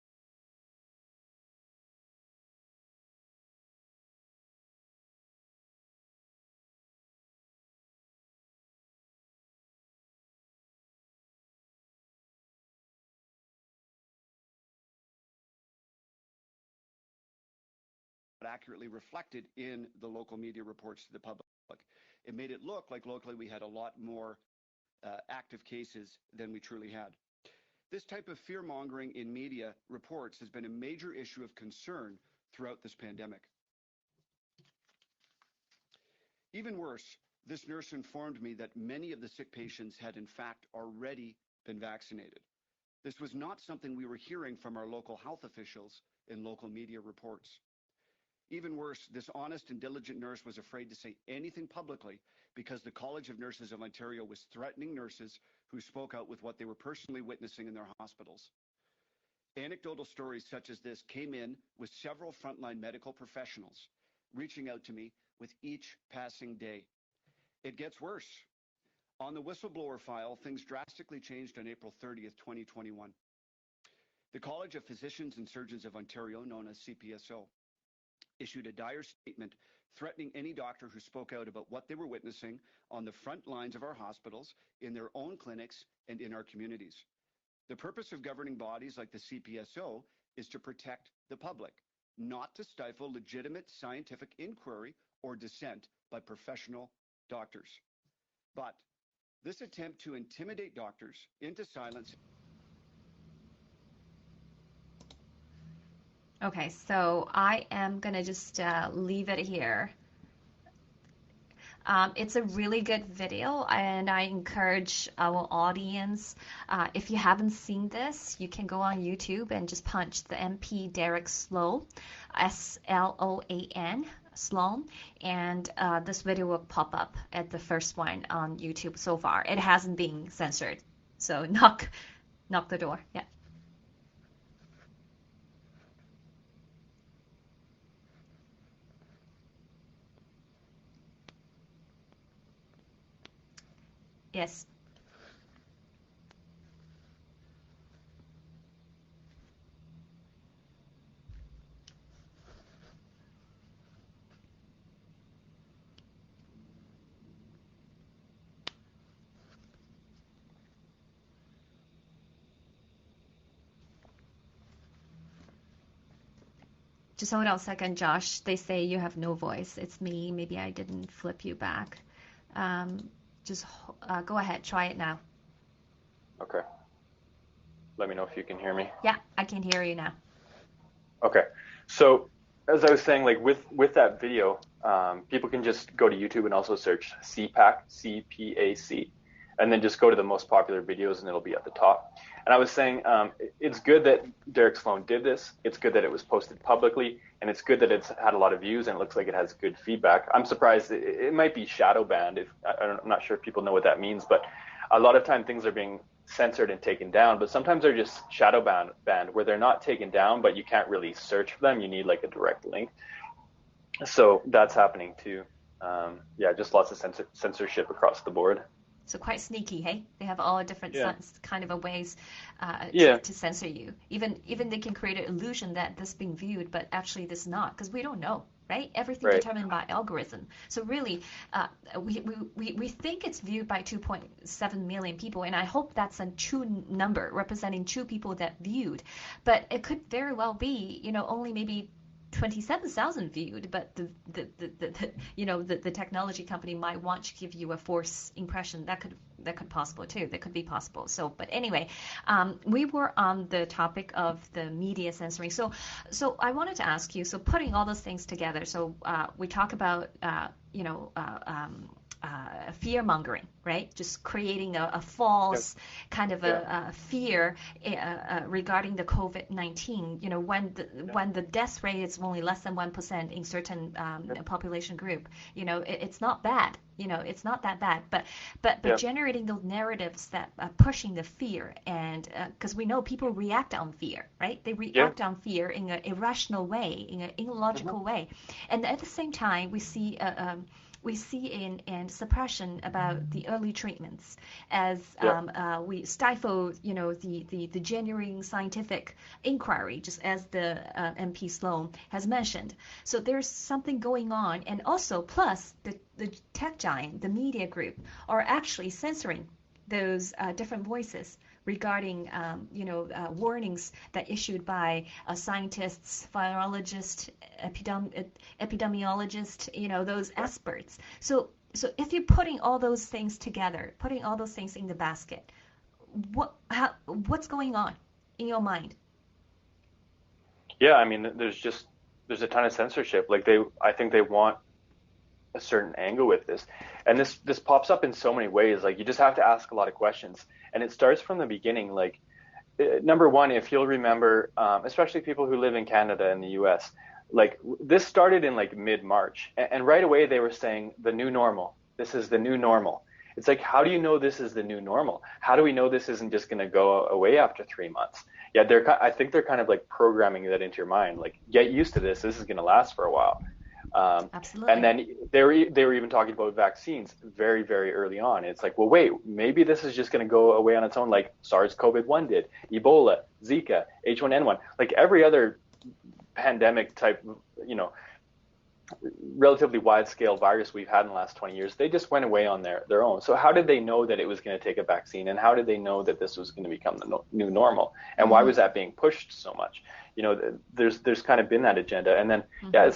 reflected in the local media reports to the public. It made it look like locally we had a lot more active cases than we truly had. This type of fear-mongering in media reports has been a major issue of concern throughout this pandemic. Even worse, this nurse informed me that many of the sick patients had in fact already been vaccinated. This was not something we were hearing from our local health officials in local media reports. Even worse, this honest and diligent nurse was afraid to say anything publicly because the College of Nurses of Ontario was threatening nurses who spoke out with what they were personally witnessing in their hospitals. Anecdotal stories such as this came in with several frontline medical professionals reaching out to me with each passing day. It gets worse. On the whistleblower file, things drastically changed on April 30th, 2021. The College of Physicians and Surgeons of Ontario, known as CPSO, issued a dire statement threatening any doctor who spoke out about what they were witnessing on the front lines of our hospitals, in their own clinics, and in our communities. The purpose of governing bodies like the CPSO is to protect the public, not to stifle legitimate scientific inquiry or dissent by professional doctors. But this attempt to intimidate doctors into silence Okay, so I am gonna just leave it here. It's a really good video, and I encourage our audience, if you haven't seen this, you can go on YouTube and just punch the MP Derek Sloan, Sloan, Sloan, and this video will pop up at the first one on YouTube so far. It hasn't been censored, so knock the door. Yeah. Yes. Just hold on a second, Josh. They say you have no voice. It's me. Maybe I didn't flip you back. Just go ahead. Try it now. Okay. Let me know if you can hear me. Yeah, I can hear you now. Okay. So as I was saying, like with that video, people can just go to YouTube and also search CPAC, CPAC, and then just go to the most popular videos and it'll be at the top. And I was saying, it's good that Derek Sloan did this. It's good that it was posted publicly, and it's good that it's had a lot of views and it looks like it has good feedback. I'm surprised it might be shadow banned. I'm not sure if people know what that means, but a lot of time things are being censored and taken down, but sometimes they're just shadow banned where they're not taken down, but you can't really search for them. You need like a direct link. So that's happening too. Yeah, just lots of censorship across the board. So quite sneaky, hey? They have all different kind of ways to censor you. Even they can create an illusion that this is being viewed, but actually this is not, because we don't know, right? Everything determined by algorithm. So really, we think it's viewed by 2.7 million people, and I hope that's a true number representing true people that viewed. But it could very well be, only maybe 27,000 viewed, but the technology company might want to give you a false impression. That could possible too. That could be possible. So, but anyway, we were on the topic of the media censoring. So I wanted to ask you. So putting all those things together. So we talk about fear mongering, right? Just creating a false kind of a fear regarding the COVID-19. When the death rate is only less than 1% in certain population group, it's not bad. It's not that bad. But generating those narratives that are pushing the fear, and because we know people react on fear, right? They react on fear in an irrational way, in an illogical way, and at the same time we see in suppression about the early treatments as we stifle, the genuine scientific inquiry, just as the MP Sloan has mentioned. So there's something going on, and also plus the tech giant, the media group, are actually censoring those different voices regarding, warnings that issued by scientists, virologists, epidemiologists, those experts. So if you're putting all those things together, putting all those things in the basket, what's going on in your mind? Yeah, I mean, there's a ton of censorship. Like I think they want a certain angle with this, and this pops up in so many ways. Like you just have to ask a lot of questions, and it starts from the beginning. Like number one, if you'll remember, especially people who live in Canada and the US, like this started in like mid-March, and right away they were saying the new normal. This is the new normal. It's like, how do you know this is the new normal? How do we know this isn't just going to go away after 3 months? Yeah, I think they're kind of like programming that into your mind. Like, get used to this. This is going to last for a while. Absolutely. And then they were even talking about vaccines very, very early on. It's like, well, wait, maybe this is just going to go away on its own, like SARS-CoV-1 did, Ebola, Zika, H1N1, like every other pandemic type, relatively wide-scale virus we've had in the last 20 years. They just went away on their own. So how did they know that it was going to take a vaccine, and how did they know that this was going to become the new normal? And why was that being pushed so much? There's kind of been that agenda. And then,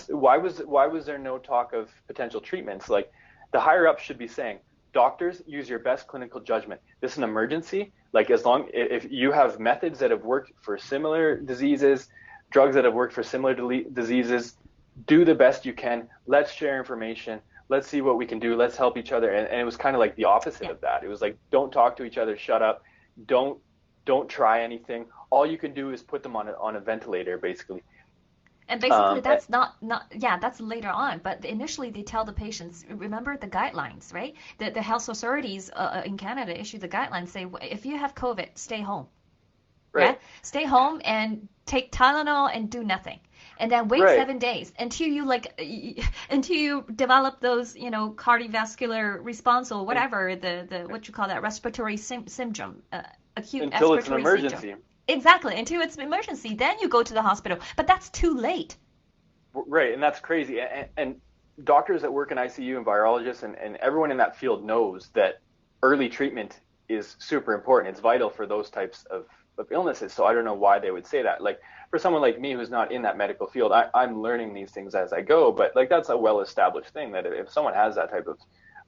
why was there no talk of potential treatments? Like the higher up should be saying, doctors, use your best clinical judgment. This is an emergency. Like if you have methods that have worked for similar diseases, drugs that have worked for similar diseases. Do the best you can. Let's share information. Let's see what we can do. Let's help each other. And it was kind of like the opposite of that. It was like, don't talk to each other. Shut up. Don't try anything. All you can do is put them on a ventilator, basically. And basically, that's that's later on. But initially, they tell the patients, remember the guidelines, right? The health authorities in Canada issue the guidelines, say, if you have COVID, stay home. Right. Yeah? Stay home and take Tylenol and do nothing. And then wait 7 days until you develop those, cardiovascular response or whatever, the what you call that, respiratory syndrome, acute until respiratory it's an emergency. syndrome. Exactly, until it's an emergency. Then you go to the hospital. But that's too late. Right, and that's crazy. And doctors that work in ICU and virologists and everyone in that field knows that early treatment is super important. It's vital for those types of illnesses. So I don't know why they would say that. Like, for someone like me who's not in that medical field, I'm learning these things as I go. But like, that's a well-established thing that if someone has that type of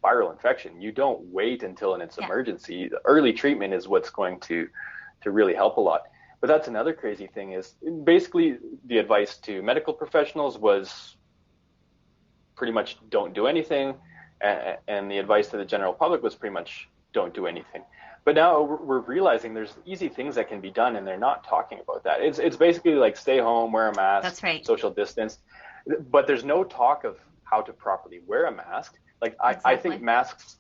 viral infection, you don't wait until it's an emergency. The early treatment is what's going to really help a lot. But that's another crazy thing is basically the advice to medical professionals was pretty much don't do anything. And the advice to the general public was pretty much don't do anything. But now we're realizing there's easy things that can be done, and they're not talking about that. It's basically like stay home, wear a mask, that's right, social distance. But there's no talk of how to properly wear a mask. Like I think masks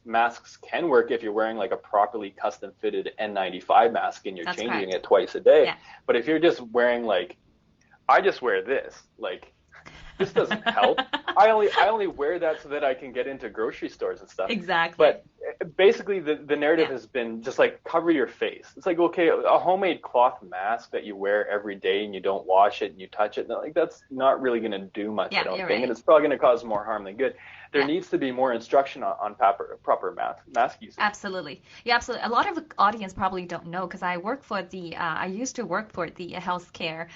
can work if you're wearing like a properly custom fitted N95 mask and you're changing it twice a day. Yeah. But if you're just wearing like, I just wear this, like this doesn't help. I only wear that so that I can get into grocery stores and stuff. Exactly. But basically the narrative has been just like cover your face. It's like, okay, a homemade cloth mask that you wear every day and you don't wash it and you touch it, like that's not really going to do much, I don't think. Right. And it's probably going to cause more harm than good. There needs to be more instruction on proper mask usage. Absolutely. Yeah, absolutely. A lot of the audience probably don't know because I used to work for the healthcare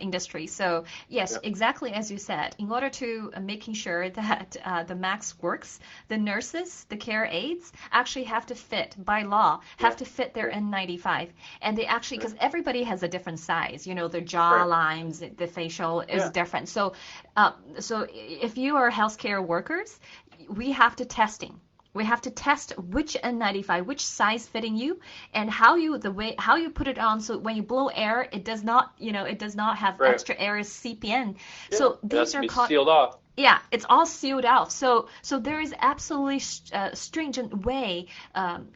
industry. So yes, exactly as you said, in order to making sure that the mask works, the nurses, the care aides actually have to fit, by law, to fit their N95. And they actually, because everybody has a different size, their jaw lines, the facial is different. So if you are healthcare workers, we have to testing. We have to test which N95, which size fitting you, and how you put it on. So when you blow air, it does not have extra air seep in. Yeah, so these are called sealed off. Yeah, it's all sealed off. So there is absolutely stringent way,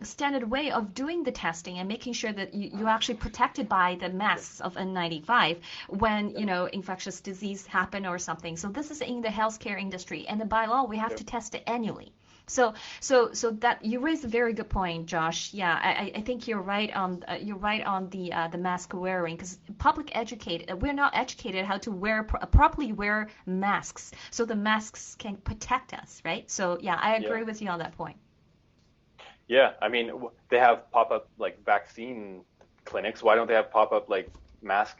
standard way of doing the testing and making sure that you're actually protected by the masks of N95 when infectious disease happen or something. So this is in the healthcare industry, and by law we have to test it annually. So that you raised a very good point, Josh. Yeah, I think you're right on the mask wearing, because we're not educated how to properly wear masks, so the masks can protect us, right? So yeah, I agree with you on that point. Yeah, I mean, they have pop-up like vaccine clinics. Why don't they have pop-up like mask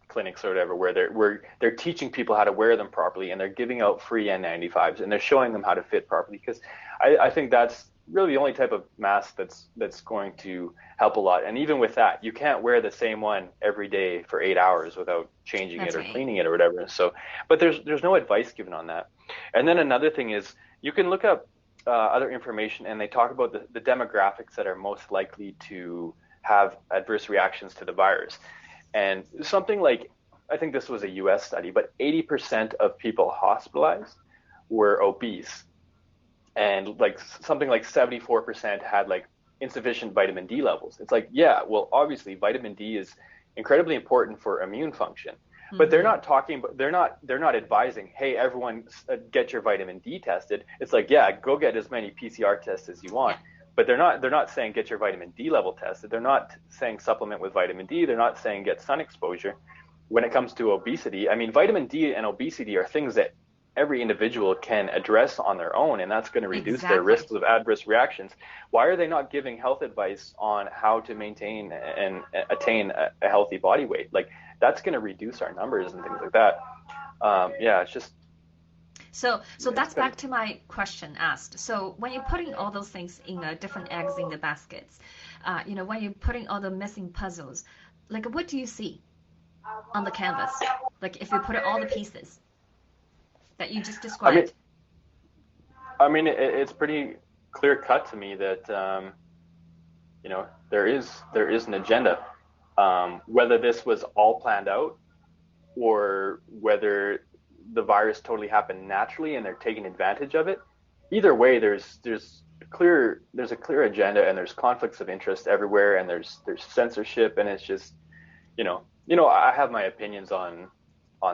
clinics or whatever, where they're teaching people how to wear them properly, and they're giving out free N95s, and they're showing them how to fit properly, because I think that's really the only type of mask that's going to help a lot. And even with that, you can't wear the same one every day for 8 hours without changing it or cleaning it or whatever. So, but there's no advice given on that. And then another thing is you can look up other information, and they talk about the demographics that are most likely to have adverse reactions to the virus. And something like, I think this was a US study, but 80% of people hospitalized were obese. And like something like 74% had like insufficient vitamin D levels. It's like, yeah, well, obviously vitamin D is incredibly important for immune function, but they're not they're not advising, hey, everyone get your vitamin D tested. It's like, yeah, go get as many PCR tests as you want. But they're not saying get your vitamin D level tested. They're not saying supplement with vitamin D. They're not saying get sun exposure. When it comes to obesity, I mean, vitamin D and obesity are things that every individual can address on their own, and that's going to reduce their risks of adverse reactions. Why are they not giving health advice on how to maintain and attain a healthy body weight? Like, that's going to reduce our numbers and things like that. It's just. So that's back to my question asked. So when you're putting all those things in different eggs in the baskets, when you're putting all the missing puzzles, like what do you see? on the canvas? Like if you put all the pieces that you just described. It's pretty clear cut to me that there is an agenda. Whether this was all planned out or whether the virus totally happened naturally and they're taking advantage of it, either way, there's a clear agenda, and there's conflicts of interest everywhere, and there's censorship, and it's just I have my opinions on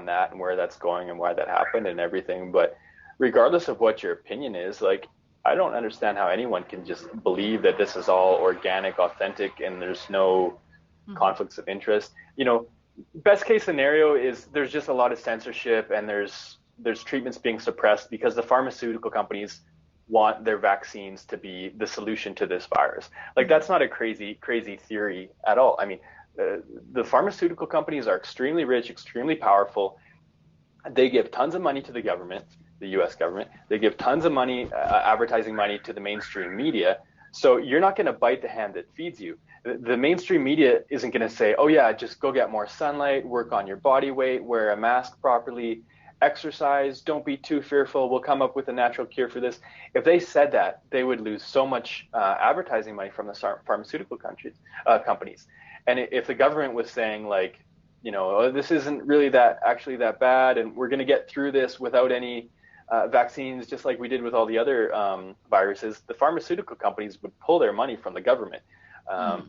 that and where that's going and why that happened and everything, but regardless of what your opinion is, like, I don't understand how anyone can just believe that this is all organic, authentic, and there's no conflicts of interest. Best case scenario is there's just a lot of censorship, and there's treatments being suppressed because the pharmaceutical companies want their vaccines to be the solution to this virus. Like, that's not a crazy theory at all. I mean, the pharmaceutical companies are extremely rich, extremely powerful. They give tons of money to the government, the U.S. government. They give tons of money, advertising money, to the mainstream media. So you're not going to bite the hand that feeds you. The mainstream media isn't going to say, oh yeah, just go get more sunlight, work on your body weight, wear a mask properly, exercise, don't be too fearful, we'll come up with a natural cure for this. If they said that, they would lose so much advertising money from the pharmaceutical companies. And if the government was saying, like, oh, this isn't really that bad, and we're going to get through this without any vaccines, just like we did with all the other viruses, the pharmaceutical companies would pull their money from the government.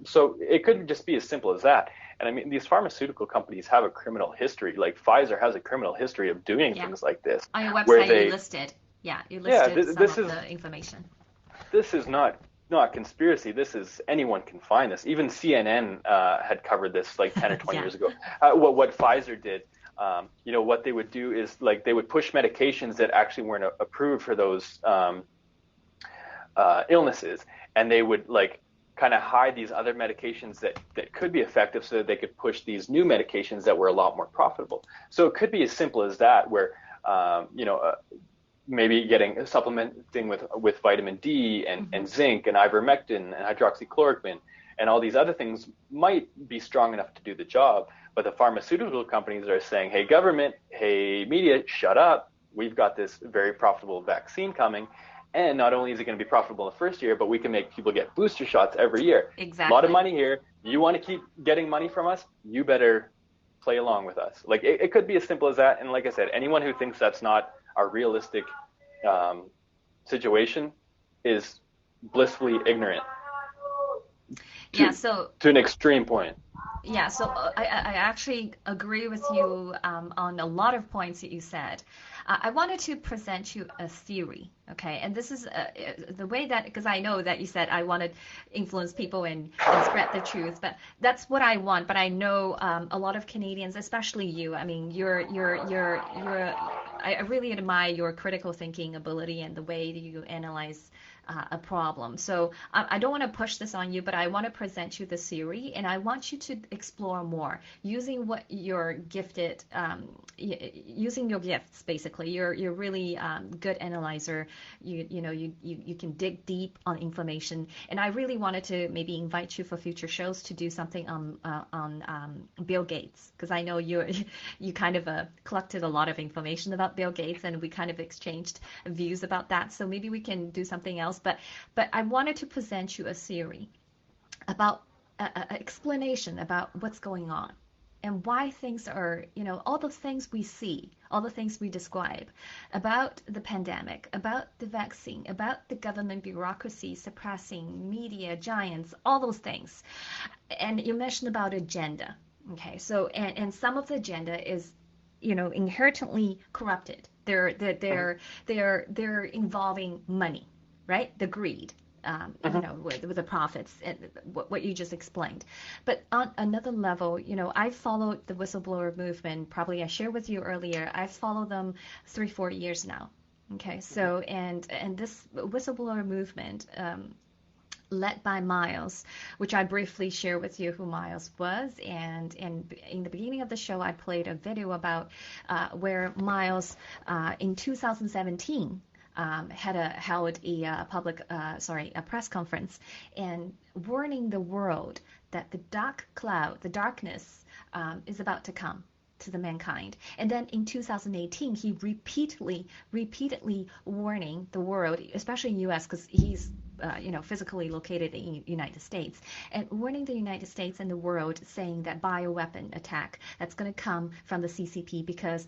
So it couldn't just be as simple as that. And I mean, these pharmaceutical companies have a criminal history. Like, Pfizer has a criminal history of doing things like this. On your website, you listed some of the information. This is not conspiracy. This is, anyone can find this. Even CNN had covered this like 10 or 20 years ago. What Pfizer did, what they would do is, like, they would push medications that actually weren't approved for those illnesses, and they would, like, kind of hide these other medications that could be effective so that they could push these new medications that were a lot more profitable. So it could be as simple as that, where maybe supplementing with vitamin D and zinc and ivermectin and hydroxychloroquine and all these other things might be strong enough to do the job. But the pharmaceutical companies are saying, hey, government, hey, media, shut up. We've got this very profitable vaccine coming. And not only is it going to be profitable in the first year, but we can make people get booster shots every year. Exactly. A lot of money here. You want to keep getting money from us? You better play along with us. Like, it could be as simple as that. And like I said, anyone who thinks that's not a realistic situation is blissfully ignorant. To an extreme point. Yeah, so I actually agree with you on a lot of points that you said. I wanted to present you a theory, okay? And this is the way that, because I know that you said I want to influence people and spread the truth, but that's what I want. But I know a lot of Canadians, especially you. I mean, I really admire your critical thinking ability and the way that you analyze a problem. So I don't want to push this on you, but I want to present you the theory, and I want you to explore more using what you're gifted, using your gifts. Basically, you're really good analyzer. You can dig deep on information, and I really wanted to maybe invite you for future shows to do something on Bill Gates, because I know you kind of collected a lot of information about Bill Gates, and we kind of exchanged views about that. So maybe we can do something else. But I wanted to present you a theory about an explanation about what's going on and why things are, all the things we see, all the things we describe about the pandemic, about the vaccine, about the government bureaucracy suppressing media giants, all those things. And you mentioned about agenda. Okay, so and some of the agenda is, inherently corrupted. They're involving money. Right? The greed, with the profits, and what you just explained. But on another level, I followed the whistleblower movement. Probably I shared with you earlier. I followed them 3-4 years now. Okay, so and this whistleblower movement, led by Miles, which I briefly share with you who Miles was, and in the beginning of the show, I played a video about where Miles in 2017. Held a press conference and warning the world that the darkness is about to come to the mankind. And then in 2018, he repeatedly warning the world, especially U.S., because he's physically located in the United States, and warning the United States and the world, saying that bioweapon attack that's going to come from the CCP because,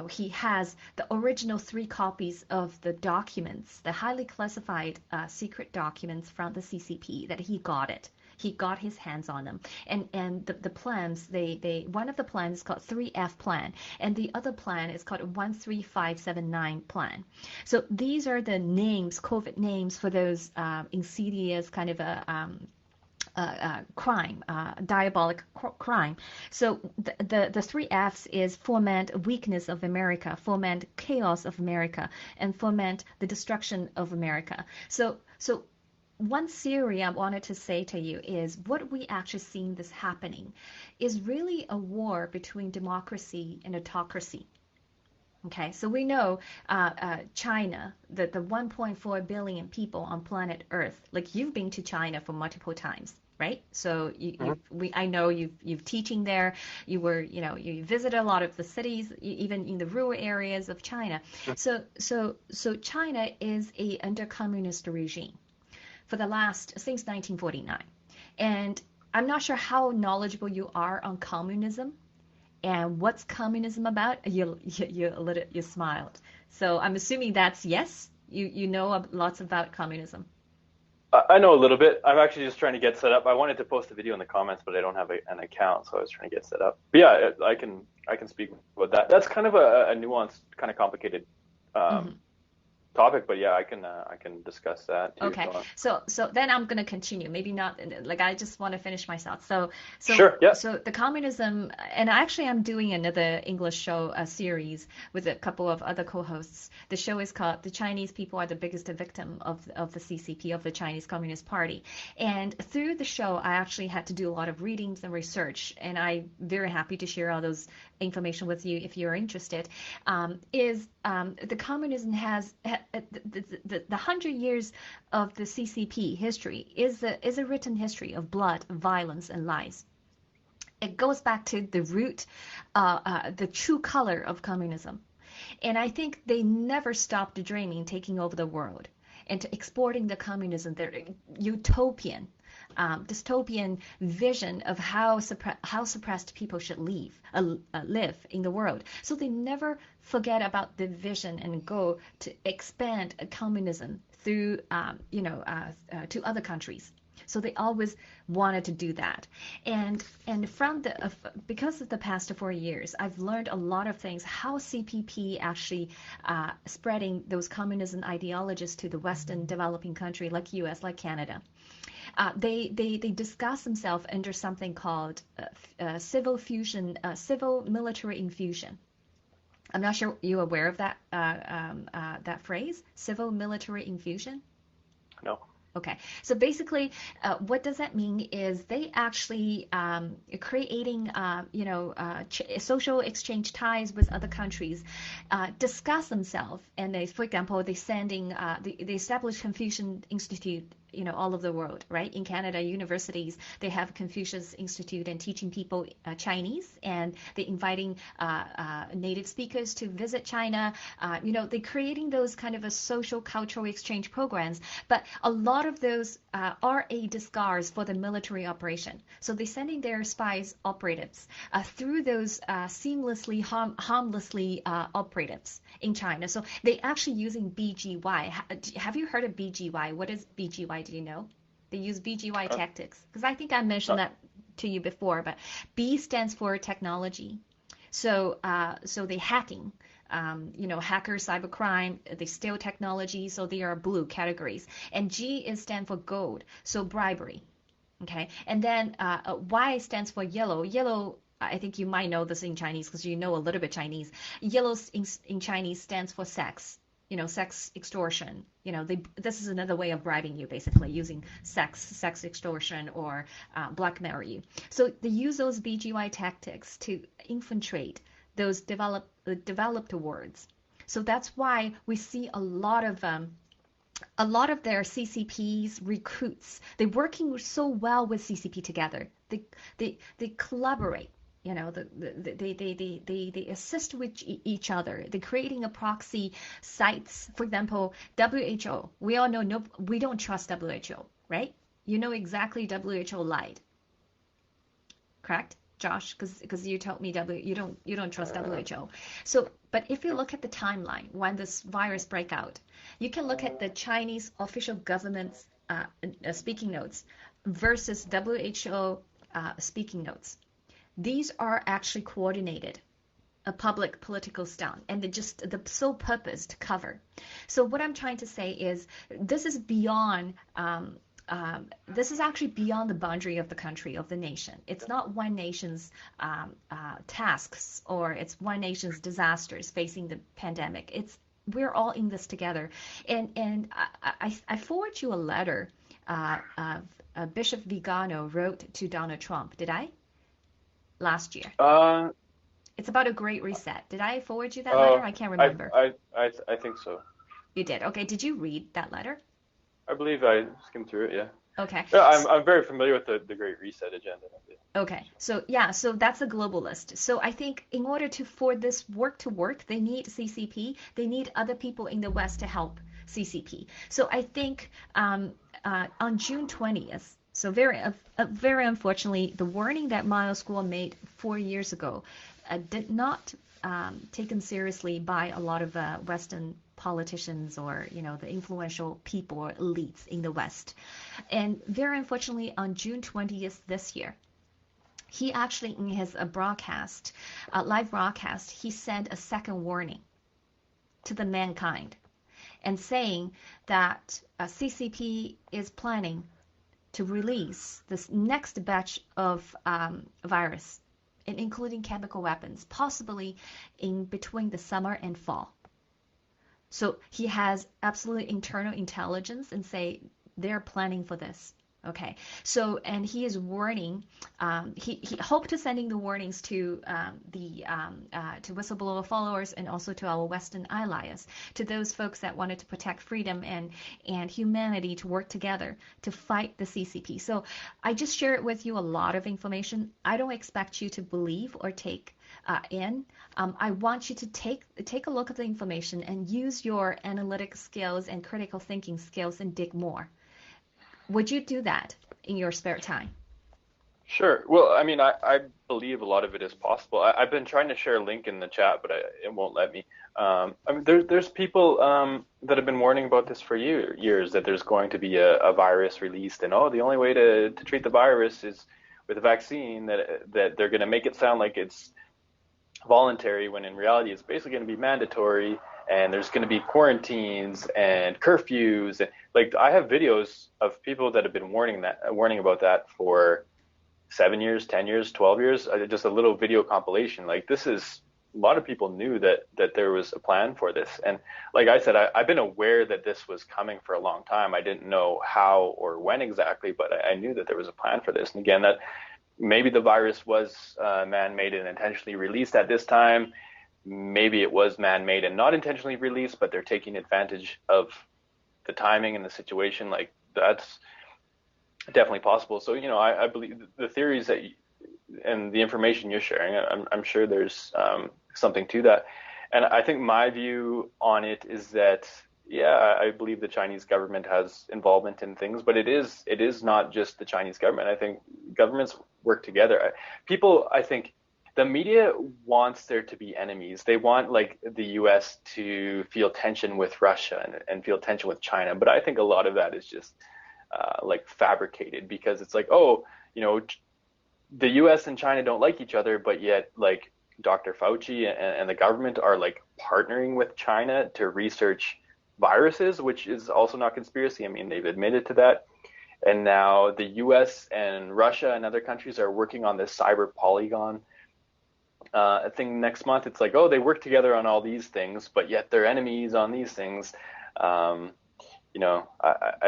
he has the original 3 copies of the documents, the highly classified secret documents from the CCP, that he got it. He got his hands on them, and the plans. One of the plans is called 3F plan, and the other plan is called 13579 plan. So these are the names, COVID names for those insidious kind of crime, diabolic crime. So the 3Fs is foment weakness of America, foment chaos of America, and foment the destruction of America. So one theory I wanted to say to you is what we actually seeing this happening is really a war between democracy and autocracy. Okay, so we know China, the 1.4 billion people on planet Earth. Like, you've been to China for multiple times, right? So I know you've teaching there. You were, you visited a lot of the cities, even in the rural areas of China. So China is under communist regime since 1949. And I'm not sure how knowledgeable you are on communism and what's communism about. You smiled. So I'm assuming that's yes. You know lots about communism. I know a little bit. I'm actually just trying to get set up. I wanted to post a video in the comments, but I don't have an account, so I was trying to get set up. But yeah, I can speak about that. That's kind of a nuanced, kind of complicated topic, but yeah, I can discuss that too. Okay, so then I'm gonna continue. Maybe not, like, I just want to finish my thoughts. So sure, yeah. So the communism, and actually I'm doing another English show, a series with a couple of other co-hosts. The show is called "The Chinese People Are the Biggest Victim of the CCP, of the Chinese Communist Party." And through the show, I actually had to do a lot of readings and research, and I'm very happy to share all those information with you if you're interested. The communism has the 100 years of the CCP history is a written history of blood, violence, and lies. It goes back to the root, the true color of communism. And I think they never stopped dreaming, taking over the world and exporting the communism, their utopian, dystopian vision of how suppressed people should live in the world. So they never forget about the vision and go to expand communism through, to other countries. So they always wanted to do that. And from because of the past 4 years, I've learned a lot of things, how CPP actually spreading those communism ideologies to the Western developing country like US, like Canada. They discuss themselves under something called civil military infusion. I'm not sure you're aware of that phrase, civil military infusion? No. Okay, so basically, what does that mean is they actually creating, social exchange ties with other countries, discuss themselves, and for example, they establish Confucian Institute, all over the world, right? In Canada, universities, they have Confucius Institute and teaching people Chinese, and they're inviting native speakers to visit China. They're creating those kind of a social cultural exchange programs, but a lot of those are a disguise for the military operation. So they're sending their spies operatives through those seamlessly, harmlessly operatives in China. So they actually using BGY. Have you heard of BGY? What is BGY? Do you know? They use BGY tactics. Because I think I mentioned that to you before, but B stands for technology. So they hacking. Hackers, cybercrime, they steal technology, so they are blue categories. And G stands for gold, so bribery. Okay, and then Y stands for yellow. Yellow, I think you might know this in Chinese because you know a little bit Chinese. Yellow in Chinese stands for sex. Sex extortion. This is another way of bribing you, basically, using sex extortion or blackmail you. So they use those BGY tactics to infiltrate those developed words. So that's why we see a lot of a lot of their CCP's recruits, they're working so well with CCP together. They collaborate. They assist with each other. They're creating a proxy sites. For example, WHO. We all know we don't trust WHO, right? You know exactly WHO lied. Correct, Josh? Because you told me you don't trust WHO. So, but if you look at the timeline when this virus break out, you can look at the Chinese official government's speaking notes versus WHO speaking notes. These are actually coordinated, a public political stunt, and the sole purpose to cover. So what I'm trying to say is this is beyond. This is actually beyond the boundary of the country, of the nation. It's not one nation's tasks or it's one nation's disasters facing the pandemic. We're all in this together. And I forward you a letter Bishop Vigano wrote to Donald Trump. Did I? Last year. It's about a great reset. Did I forward you that letter? I can't remember. I think so. You did. Okay. Did you read that letter? I believe I skimmed through it, yeah. Okay. Yeah, I'm very familiar with the Great Reset agenda. Okay. So that's a globalist. So I think in order for this work to work, they need CCP. They need other people in the West to help CCP. So I think on June 20th, so very unfortunately, the warning that Miles School made 4 years ago did not taken seriously by a lot of Western politicians or the influential people or elites in the West. And very unfortunately, on June 20th this year, he actually in his live broadcast, he sent a second warning to the mankind and saying that CCP is planning to release this next batch of virus, including chemical weapons, possibly in between the summer and fall. So he has absolute internal intelligence and say they're planning for this. Okay. So, and he is warning, he hoped to sending the warnings to to whistleblower followers and also to our Western allies, to those folks that wanted to protect freedom and humanity to work together to fight the CCP. So I just shared with you a lot of information. I don't expect you to believe or take in. I want you to take a look at the information and use your analytic skills and critical thinking skills and dig more. Would you do that in your spare time? Sure. Well, I mean, I believe a lot of it is possible. I've been trying to share a link in the chat, but it won't let me. I mean, there's people that have been warning about this for years, that there's going to be a virus released, and the only way to treat the virus is with a vaccine, that they're going to make it sound like it's voluntary, when in reality it's basically going to be mandatory, and there's going to be quarantines and curfews. And like, I have videos of people that have been warning about that for 7 years, 10 years, 12 years, just a little video compilation. Like, this is, a lot of people knew that there was a plan for this. And like I said, I've been aware that this was coming for a long time. I didn't know how or when exactly, but I knew that there was a plan for this. And again, that maybe the virus was man-made and intentionally released at this time. Maybe it was man-made and not intentionally released, but they're taking advantage of the timing and the situation. Like, that's definitely possible. So, I believe the theories and the information you're sharing, I'm sure there's something to that. And I think my view on it is that, yeah, I believe the Chinese government has involvement in things, but it is not just the Chinese government. I think governments work together. I think the media wants there to be enemies. They want, like, the U.S. to feel tension with Russia and feel tension with China. But I think a lot of that is just like fabricated, because it's like, the U.S. and China don't like each other, but yet, like, Dr. Fauci and the government are, like, partnering with China to research viruses, which is also not conspiracy. I mean, they've admitted to that. And now the U.S. and Russia and other countries are working on this cyber polygon thing next month. It's like, they work together on all these things, but yet they're enemies on these things. I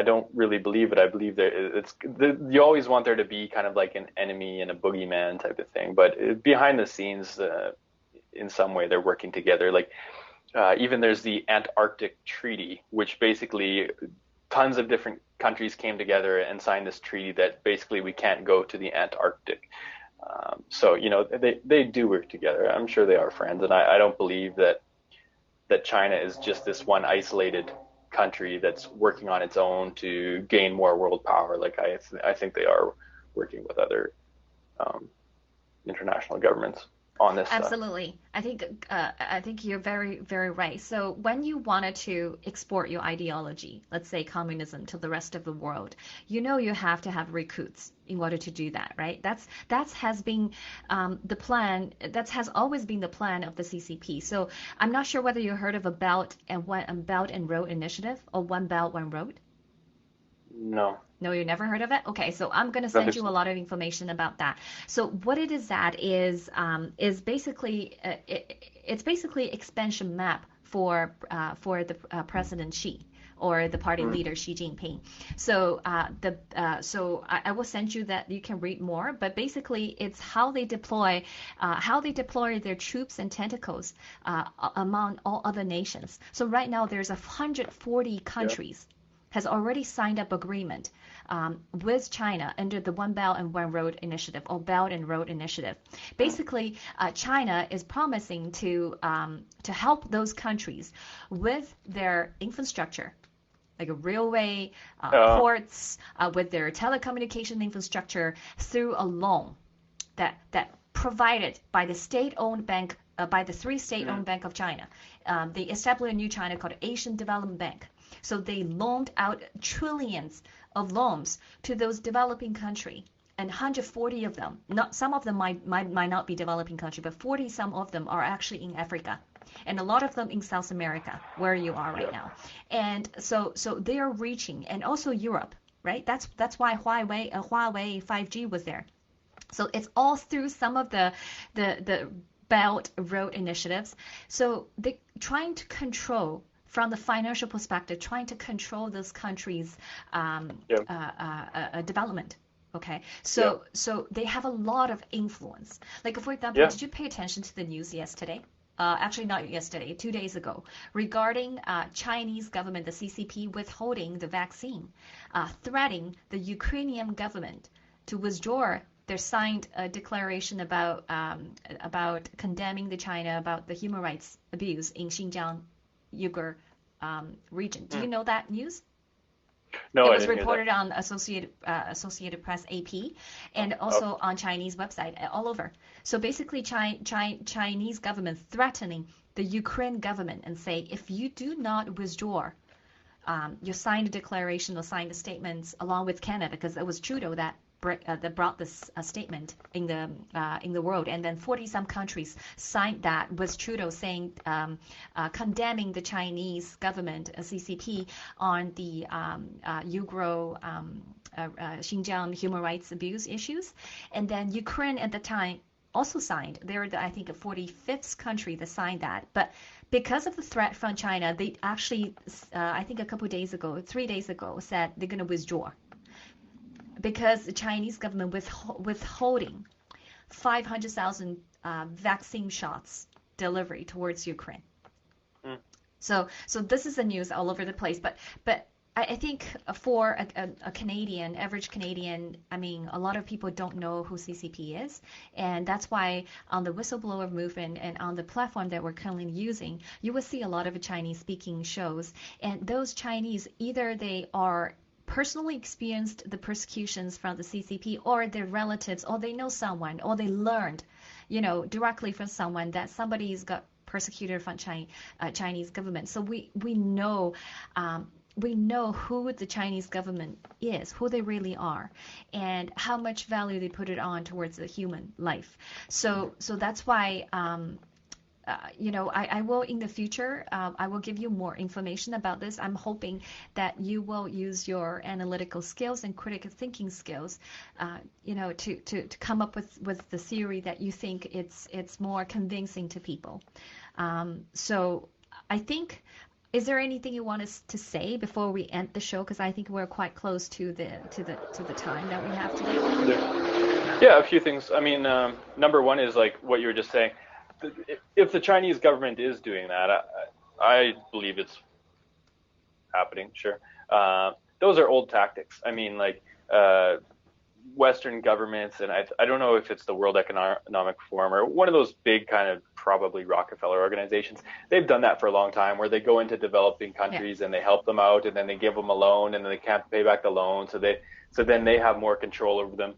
don't really believe it. I believe you always want there to be kind of like an enemy and a boogeyman type of thing, but behind the scenes, in some way, they're working together. Like, even there's the Antarctic Treaty, which basically tons of different countries came together and signed this treaty that basically we can't go to the Antarctic. So, you know, they do work together. I'm sure they are friends. And I don't believe that China is just this one isolated country that's working on its own to gain more world power. Like I think they are working with other international governments on this Absolutely. I think you're very, very right. So when you wanted to export your ideology, let's say communism, to the rest of the world, you know you have to have recruits in order to do that, right? That has been the plan. That has always been the plan of the CCP. So I'm not sure whether you heard of a Belt and Road Initiative, or One Belt, One Road. No. No, you never heard of it? Okay, so I'm going to send you a lot of information about that. So what it is that is basically it's basically expansion map for the President Xi, or the party leader Xi Jinping. So I will send you that, you can read more. But basically, it's how they deploy their troops and tentacles among all other nations. So right now there's 140 countries has already signed up agreement with China under the One Belt and One Road Initiative, or Belt and Road Initiative. Basically, China is promising to help those countries with their infrastructure, like a railway, ports, with their telecommunication infrastructure, through a loan that provided by the state-owned bank, by the three state-owned bank of China. They established a new China called Asian Development Bank. So they loaned out trillions of loans to those developing countries, and 140 of them, some of them might not be developing country, but 40 some of them are actually in Africa, and a lot of them in South America, where you are right now. And so they are reaching, and also Europe, right? That's why Huawei 5G was there. So it's all through some of the Belt Road initiatives. So they're trying to control, from the financial perspective, trying to control this country's development. Okay, so they have a lot of influence. Like, for example, did you pay attention to the news yesterday? Actually, not yesterday, 2 days ago, regarding Chinese government, the CCP, withholding the vaccine, threatening the Ukrainian government to withdraw their signed declaration about condemning the China about the human rights abuse in Xinjiang, Uyghur region. Do you know that news? No, it was reported on Associated Press, AP, and also on Chinese website, all over. So basically, Chinese government threatening the Ukraine government and say, if you do not withdraw your signed declaration or signed statements, along with Canada, because it was Trudeau that brought this statement in the world, and then 40 some countries signed that with Trudeau saying, condemning the Chinese government, CCP, on the Uyghur Xinjiang human rights abuse issues. And then Ukraine at the time also signed. They're I think a 45th country that signed that, but because of the threat from China, they actually I think a couple days ago, 3 days ago, said they're going to withdraw, because the Chinese government withholding 500,000 vaccine shots delivery towards Ukraine. So this is the news all over the place. But I think for a Canadian, average Canadian, I mean, a lot of people don't know who CCP is, and that's why on the whistleblower movement and on the platform that we're currently using, you will see a lot of Chinese-speaking shows, and those Chinese, either they are personally experienced the persecutions from the CCP, or their relatives, or they know someone, or they learned, directly from someone that somebody's got persecuted from Chinese government. So we know who the Chinese government is, who they really are, and how much value they put it on towards the human life. So that's why I will in the future, I will give you more information about this. I'm hoping that you will use your analytical skills and critical thinking skills, to come up with the theory that you think it's more convincing to people. So I think, is there anything you want us to say before we end the show? Because I think we're quite close to the time that we have today. Yeah, a few things. I mean, number one is like what you were just saying. If the Chinese government is doing that, I believe it's happening, sure. Those are old tactics. I mean, like Western governments, and I don't know if it's the World Economic Forum or one of those big kind of probably Rockefeller organizations. They've done that for a long time, where they go into developing countries and they help them out, and then they give them a loan, and then they can't pay back the loan, so then they have more control over them,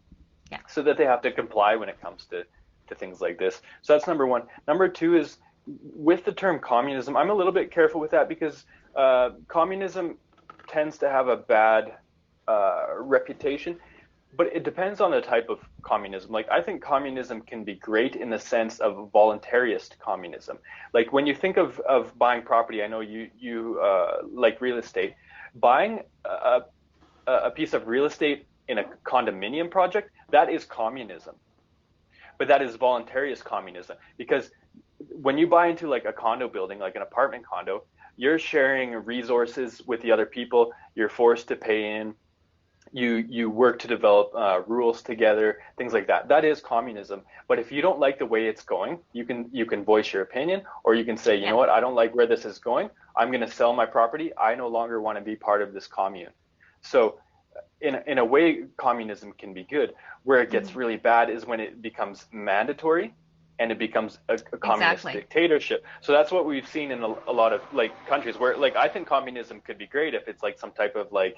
so that they have to comply when it comes to things like this. So that's number one. Number two is, with the term communism, I'm a little bit careful with that, because communism tends to have a bad reputation. But it depends on the type of communism. Like, I think communism can be great in the sense of voluntarist communism. Like, when you think of buying property, I know you like real estate. Buying a piece of real estate in a condominium project, that is communism. But that is voluntarist communism, because when you buy into like a condo building, like an apartment condo, you're sharing resources with the other people. You're forced to pay in. You work to develop rules together, things like that. That is communism. But if you don't like the way it's going, you can voice your opinion, or you can say, you know what, I don't like where this is going. I'm going to sell my property. I no longer want to be part of this commune. So in a way, communism can be good. Where it gets really bad is when it becomes mandatory and it becomes a communist dictatorship. So that's what we've seen in a lot of like countries where, like, I think communism could be great if it's like some type of like,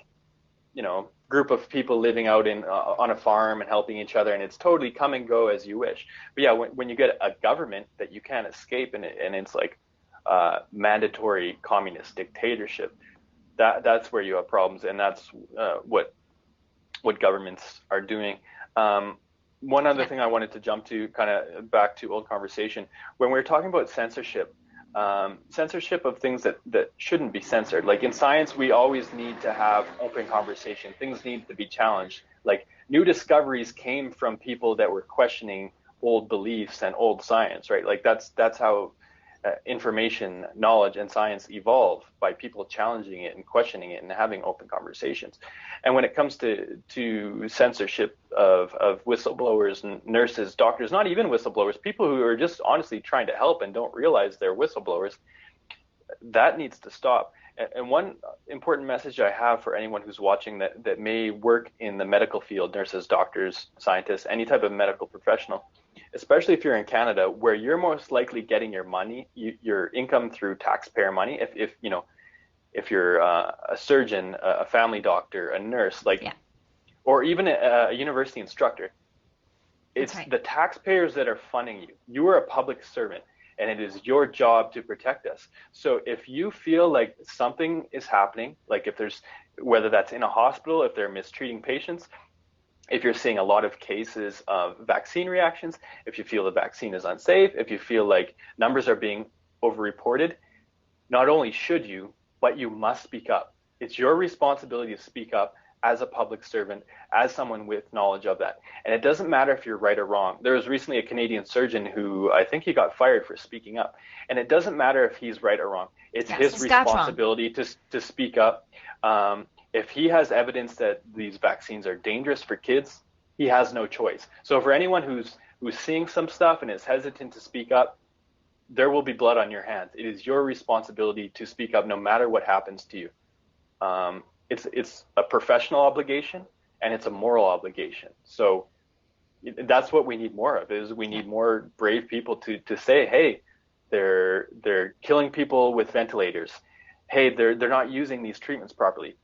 you know, group of people living out in on a farm and helping each other, and it's totally come and go as you wish. But yeah, when you get a government that you can't escape, and it's like mandatory communist dictatorship, that's where you have problems, and that's what governments are doing. One other thing I wanted to jump to, kind of back to old conversation, when we were talking about censorship of things that shouldn't be censored. Like in science, we always need to have open conversation. Things need to be challenged. Like new discoveries came from people that were questioning old beliefs and old science, right? Like that's how information, knowledge, and science evolve, by people challenging it and questioning it and having open conversations. And when it comes to censorship of whistleblowers and nurses, doctors, not even whistleblowers, people who are just honestly trying to help and don't realize they're whistleblowers, that needs to stop. And one important message I have for anyone who's watching that may work in the medical field, nurses, doctors, scientists, any type of medical professional, especially if you're in Canada, where you're most likely getting your money, your income through taxpayer money. If you're a surgeon, a family doctor, a nurse, or even a university instructor, it's the taxpayers that are funding you. You are a public servant, and it is your job to protect us. So if you feel like something is happening, like if there's, whether that's in a hospital, if they're mistreating patients, if you're seeing a lot of cases of vaccine reactions, if you feel the vaccine is unsafe, if you feel like numbers are being overreported, not only should you, but you must speak up. It's your responsibility to speak up as a public servant, as someone with knowledge of that. And it doesn't matter if you're right or wrong. There was recently a Canadian surgeon who, I think he got fired for speaking up. And it doesn't matter if he's right or wrong. It's his responsibility to speak up. If he has evidence that these vaccines are dangerous for kids, he has no choice. So for anyone who's seeing some stuff and is hesitant to speak up, there will be blood on your hands. It is your responsibility to speak up no matter what happens to you. It's a professional obligation, and it's a moral obligation. So that's what we need more of, is we need more brave people to say, hey, they're killing people with ventilators. Hey, they're not using these treatments properly.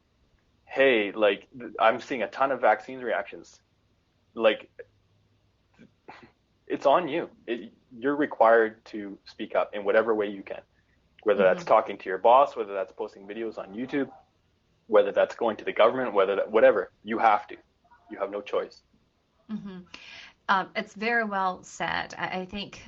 Hey, like, I'm seeing a ton of vaccine reactions. Like, it's on you. You're required to speak up in whatever way you can, whether that's talking to your boss, whether that's posting videos on YouTube, whether that's going to the government, whatever. You have to. You have no choice. It's very well said. I think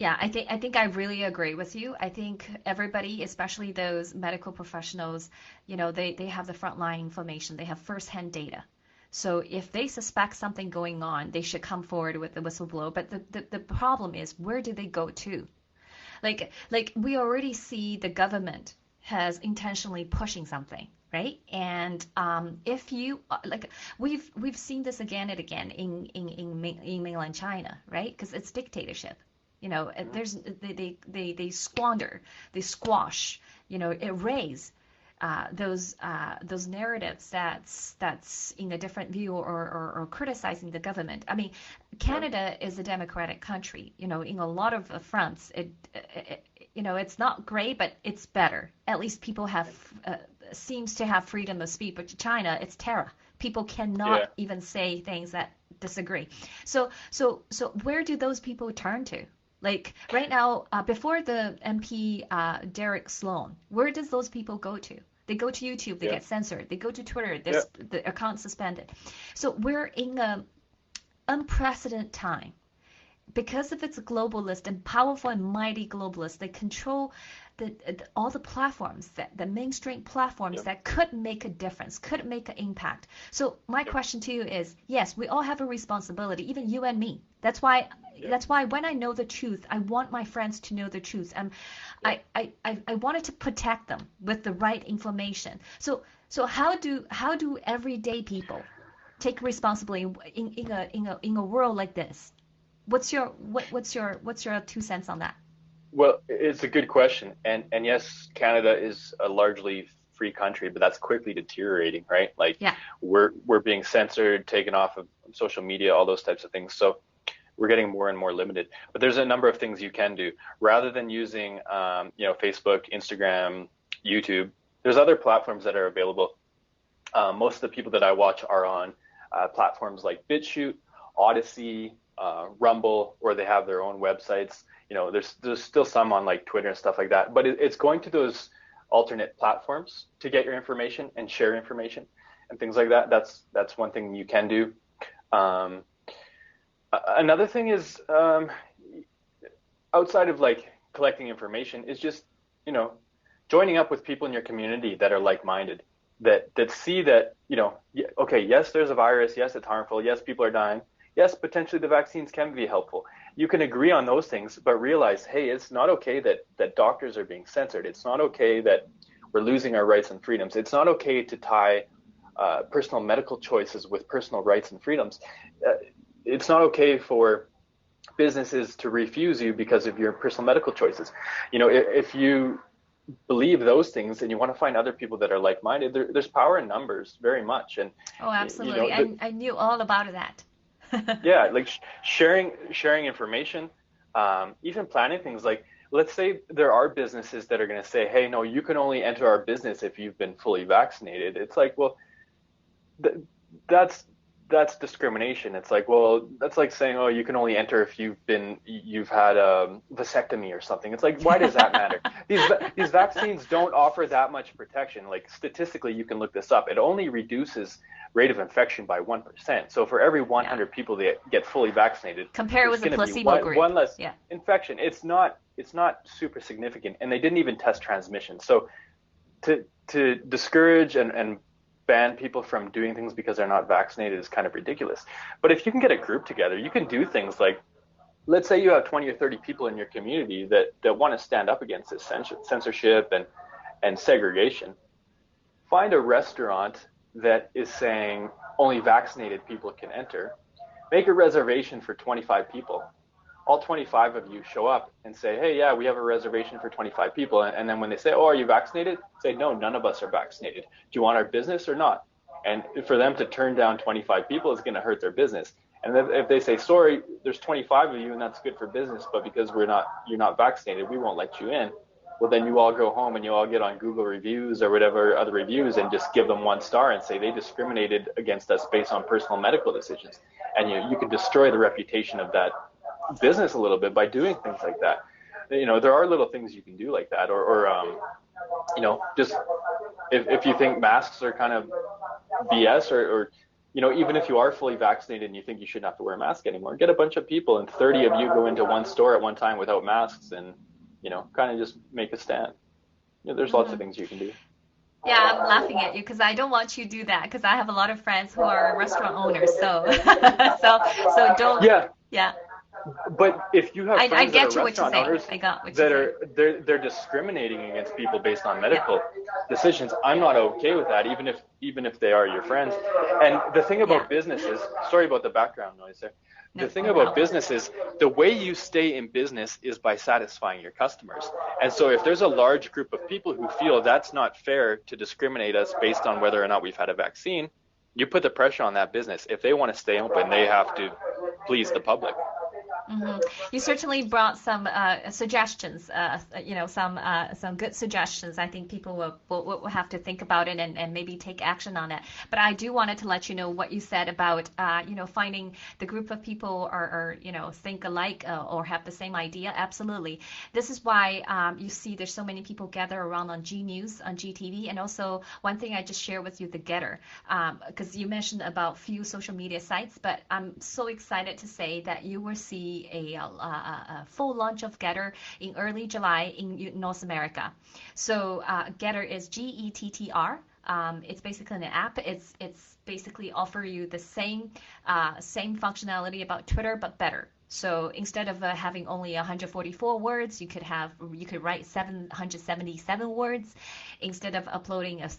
I really agree with you. I think everybody, especially those medical professionals, they have the frontline information. They have firsthand data. So if they suspect something going on, they should come forward with the whistleblower. But the problem is, where do they go to? Like we already see the government has intentionally pushing something, right? And if you we've seen this again and again in mainland China, right? Because it's dictatorship. There's they squander, they squash, erase those narratives that's in a different view or criticizing the government. I mean, Canada is a democratic country. In a lot of fronts, it's not great, but it's better. At least people have seems to have freedom of speech. But China, it's terror. People cannot even say things that disagree. So where do those people turn to? Like right now, before the MP Derek Sloan, where does those people go to? They go to YouTube, they get censored. They go to Twitter, the account suspended. So we're in an unprecedented time. Because of its globalist and powerful and mighty globalists, they control all the platforms, the mainstream platforms that could make a difference, could make an impact. So my question to you is, yes, we all have a responsibility, even you and me. That's why when I know the truth, I want my friends to know the truth. I wanted to protect them with the right information. So how do everyday people take responsibility in a world like this? What's your 2 cents on that? Well, it's a good question, and yes, Canada is a largely free country, but that's quickly deteriorating, right? Like we're being censored, taken off of social media, all those types of things. So we're getting more and more limited. But there's a number of things you can do rather than using Facebook, Instagram, YouTube. There's other platforms that are available. Most of the people that I watch are on platforms like BitChute, Odyssey, Rumble, or they have their own websites. There's still some on like Twitter and stuff like that, but it's going to those alternate platforms to get your information and share information and things like that. That's one thing you can do. Another thing is outside of like collecting information is just joining up with people in your community that are like-minded, that see that okay, yes, there's a virus, yes, it's harmful, yes, people are dying, yes, potentially the vaccines can be helpful. You can agree on those things, but realize, hey, it's not okay that doctors are being censored. It's not okay that we're losing our rights and freedoms. It's not okay to tie personal medical choices with personal rights and freedoms. It's not okay for businesses to refuse you because of your personal medical choices. If you believe those things and you want to find other people that are like-minded, there's power in numbers, very much. And absolutely. I knew all about that. Yeah, like sharing information, even planning things. Like, let's say there are businesses that are going to say, hey, no, you can only enter our business if you've been fully vaccinated. It's like, well, that's discrimination. It's like, well, that's like saying, oh, you can only enter if you've had a vasectomy or something. It's like, why does that matter? These vaccines don't offer that much protection. Like, statistically, you can look this up. It only reduces rate of infection by 1%. So for every 100 people that get fully vaccinated, compare with the placebo group, one less infection. It's not super significant, and they didn't even test transmission. So to discourage and ban people from doing things because they're not vaccinated is kind of ridiculous. But if you can get a group together, you can do things like, let's say you have 20 or 30 people in your community that want to stand up against this censorship and segregation. Find a restaurant that is saying only vaccinated people can enter. Make a reservation for 25 people. All 25 of you show up and say, hey, yeah, we have a reservation for 25 people. And then when they say, oh, are you vaccinated? Say, no, none of us are vaccinated. Do you want our business or not? And for them to turn down 25 people is going to hurt their business. And if they say, sorry, there's 25 of you and that's good for business, but because you're not vaccinated, we won't let you in. Well, then you all go home and you all get on Google reviews or whatever other reviews and just give them 1 star and say they discriminated against us based on personal medical decisions. And you could destroy the reputation of that business a little bit by doing things like that. There are little things you can do like that, or just if you think masks are kind of BS, or even if you are fully vaccinated and you think you shouldn't have to wear a mask anymore, get a bunch of people and 30 of you go into one store at one time without masks and kind of just make a stand. There's lots of things you can do. Yeah, I'm laughing at you because I don't want you to do that, because I have a lot of friends who are restaurant owners. So don't. Yeah. Yeah. But if you have I friends get that you are what you're restaurant saying. owners I got what that you're are they're discriminating against people based on medical decisions, I'm not okay with that, even if they are your friends. And the thing about business is, sorry about the background noise there. The thing about business is the way you stay in business is by satisfying your customers. And so if there's a large group of people who feel that's not fair to discriminate us based on whether or not we've had a vaccine, you put the pressure on that business. If they want to stay open, they have to please the public. Mm-hmm. You certainly brought some suggestions, some good suggestions. I think people will have to think about it and maybe take action on it. But I do wanted to let you know what you said about, finding the group of people or think alike or have the same idea. Absolutely. This is why you see there's so many people gather around on G News, on GTV. And also one thing I just share with you, the Getter, because you mentioned about few social media sites, but I'm so excited to say that you will see a full launch of Getter in early July in North America. So Getter is Gettr. It's basically an app. It's basically offer you the same functionality about Twitter but better. So instead of having only 144 words, you could write 777 words. Instead of uploading a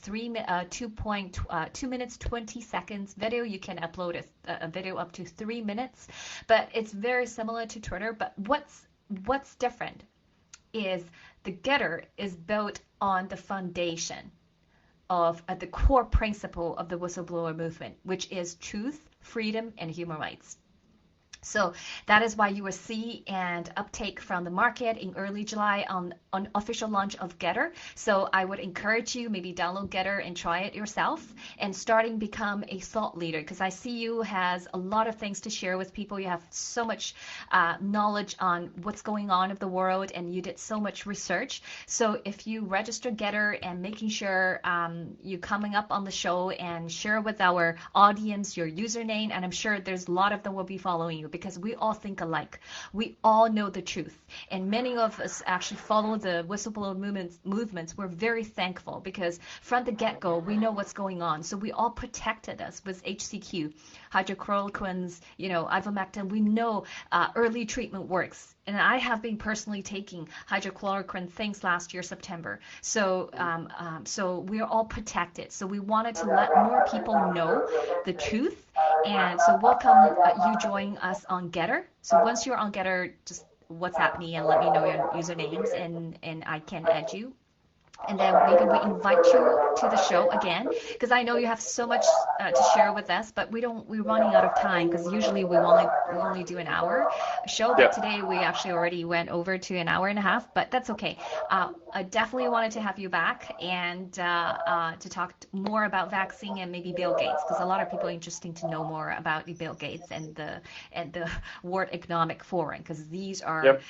2 minutes 20 seconds video, you can upload a video up to 3 minutes. But it's very similar to Twitter. But what's different is the Getter is built on the foundation of the core principle of the whistleblower movement, which is truth, freedom, and human rights. So that is why you will see an uptake from the market in early July on official launch of Getter. So I would encourage you maybe download Getter and try it yourself and starting become a thought leader, because I see you has a lot of things to share with people. You have so much knowledge on what's going on in the world, and you did so much research. So if you register Getter and making sure you coming up on the show and share with our audience your username, and I'm sure there's a lot of them will be following you, because we all think alike. We all know the truth. And many of us actually follow the whistleblower movements. We're very thankful because from the get-go, we know what's going on. So we all protected us with HCQ, hydrochloroquines, ivermectin. We know early treatment works. And I have been personally taking hydrochloroquine since last year, September. So we're all protected. So we wanted to let more people know the truth. And so welcome you join us on Getter. So once you're on Getter, just WhatsApp me and let me know your usernames, and I can add you. And then maybe we invite you to the show again, because I know you have so much to share with us, but we're running out of time, because usually we only do an hour show, but today we actually already went over to an hour and a half, but that's okay. I definitely wanted to have you back and to talk more about vaccine and maybe Bill Gates, because a lot of people are interested to know more about Bill Gates and the World Economic Forum, because these are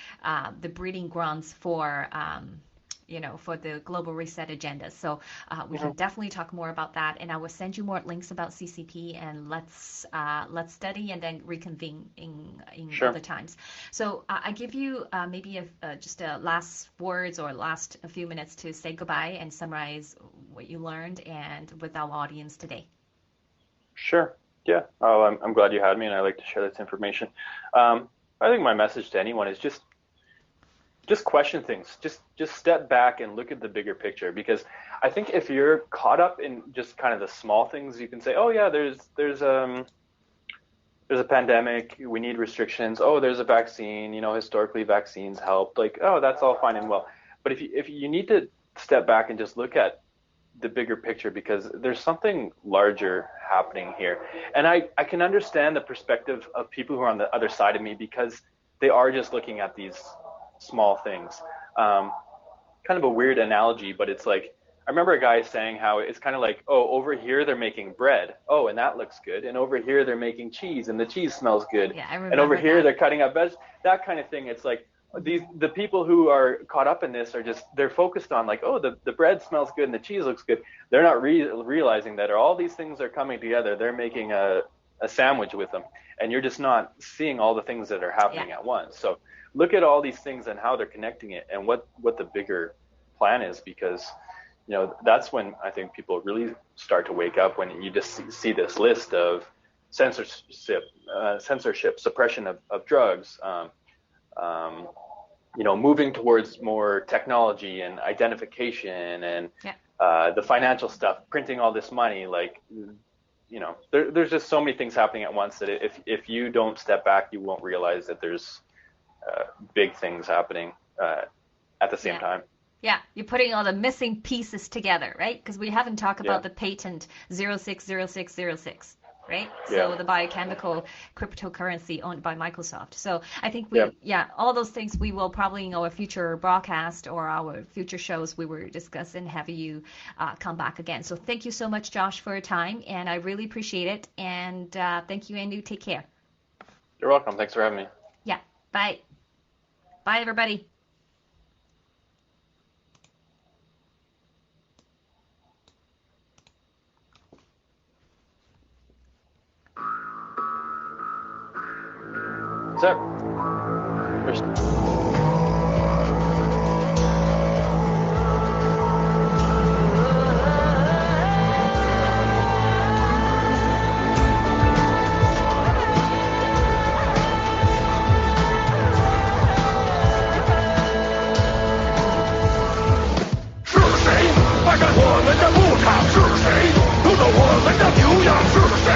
the breeding grounds for for the global reset agenda. So we can definitely talk more about that, and I will send you more links about CCP, and let's study and then reconvene in other times. So I give you maybe just a last words or last a few minutes to say goodbye and summarize what you learned and with our audience today. Sure. Yeah. Oh, I'm glad you had me, and I like to share this information. I think my message to anyone is just question things. Just step back and look at the bigger picture, because I think if you're caught up in just kind of the small things, you can say, oh yeah, there's a pandemic, we need restrictions. Oh, there's a vaccine. Historically vaccines helped. Like, oh, that's all fine and well. But if you need to step back and just look at the bigger picture, because there's something larger happening here. And I can understand the perspective of people who are on the other side of me, because they are just looking at these small things. Kind of a weird analogy, but it's like, I remember a guy saying how it's kind of like, oh, over here they're making bread. Oh, and that looks good. And over here they're making cheese, and the cheese smells good. Yeah, I remember. And over here they're cutting up vegetables. That kind of thing. It's like the people who are caught up in this are they're focused on like, oh, the bread smells good and the cheese looks good. They're not realizing that all these things are coming together. They're making a sandwich with them, and you're just not seeing all the things that are happening at once. So look at all these things and how they're connecting it, and what the bigger plan is, because that's when I think people really start to wake up, when you just see this list of censorship, suppression of drugs, moving towards more technology and identification and the financial stuff, printing all this money, there's just so many things happening at once that if you don't step back, you won't realize that there's big things happening at the same time. Yeah, you're putting all the missing pieces together, right? Because we haven't talked about the patent 060606, right? So the biochemical cryptocurrency owned by Microsoft. So I think all those things we will probably in our future broadcast or our future shows we will discuss and have you come back again. So thank you so much, Josh, for your time, and I really appreciate it. And thank you, and you take care. You're welcome. Thanks for having me. Yeah. Bye. Bye, everybody. What's up?是谁霸占我们的牧场？是谁夺走我们的牛羊？是谁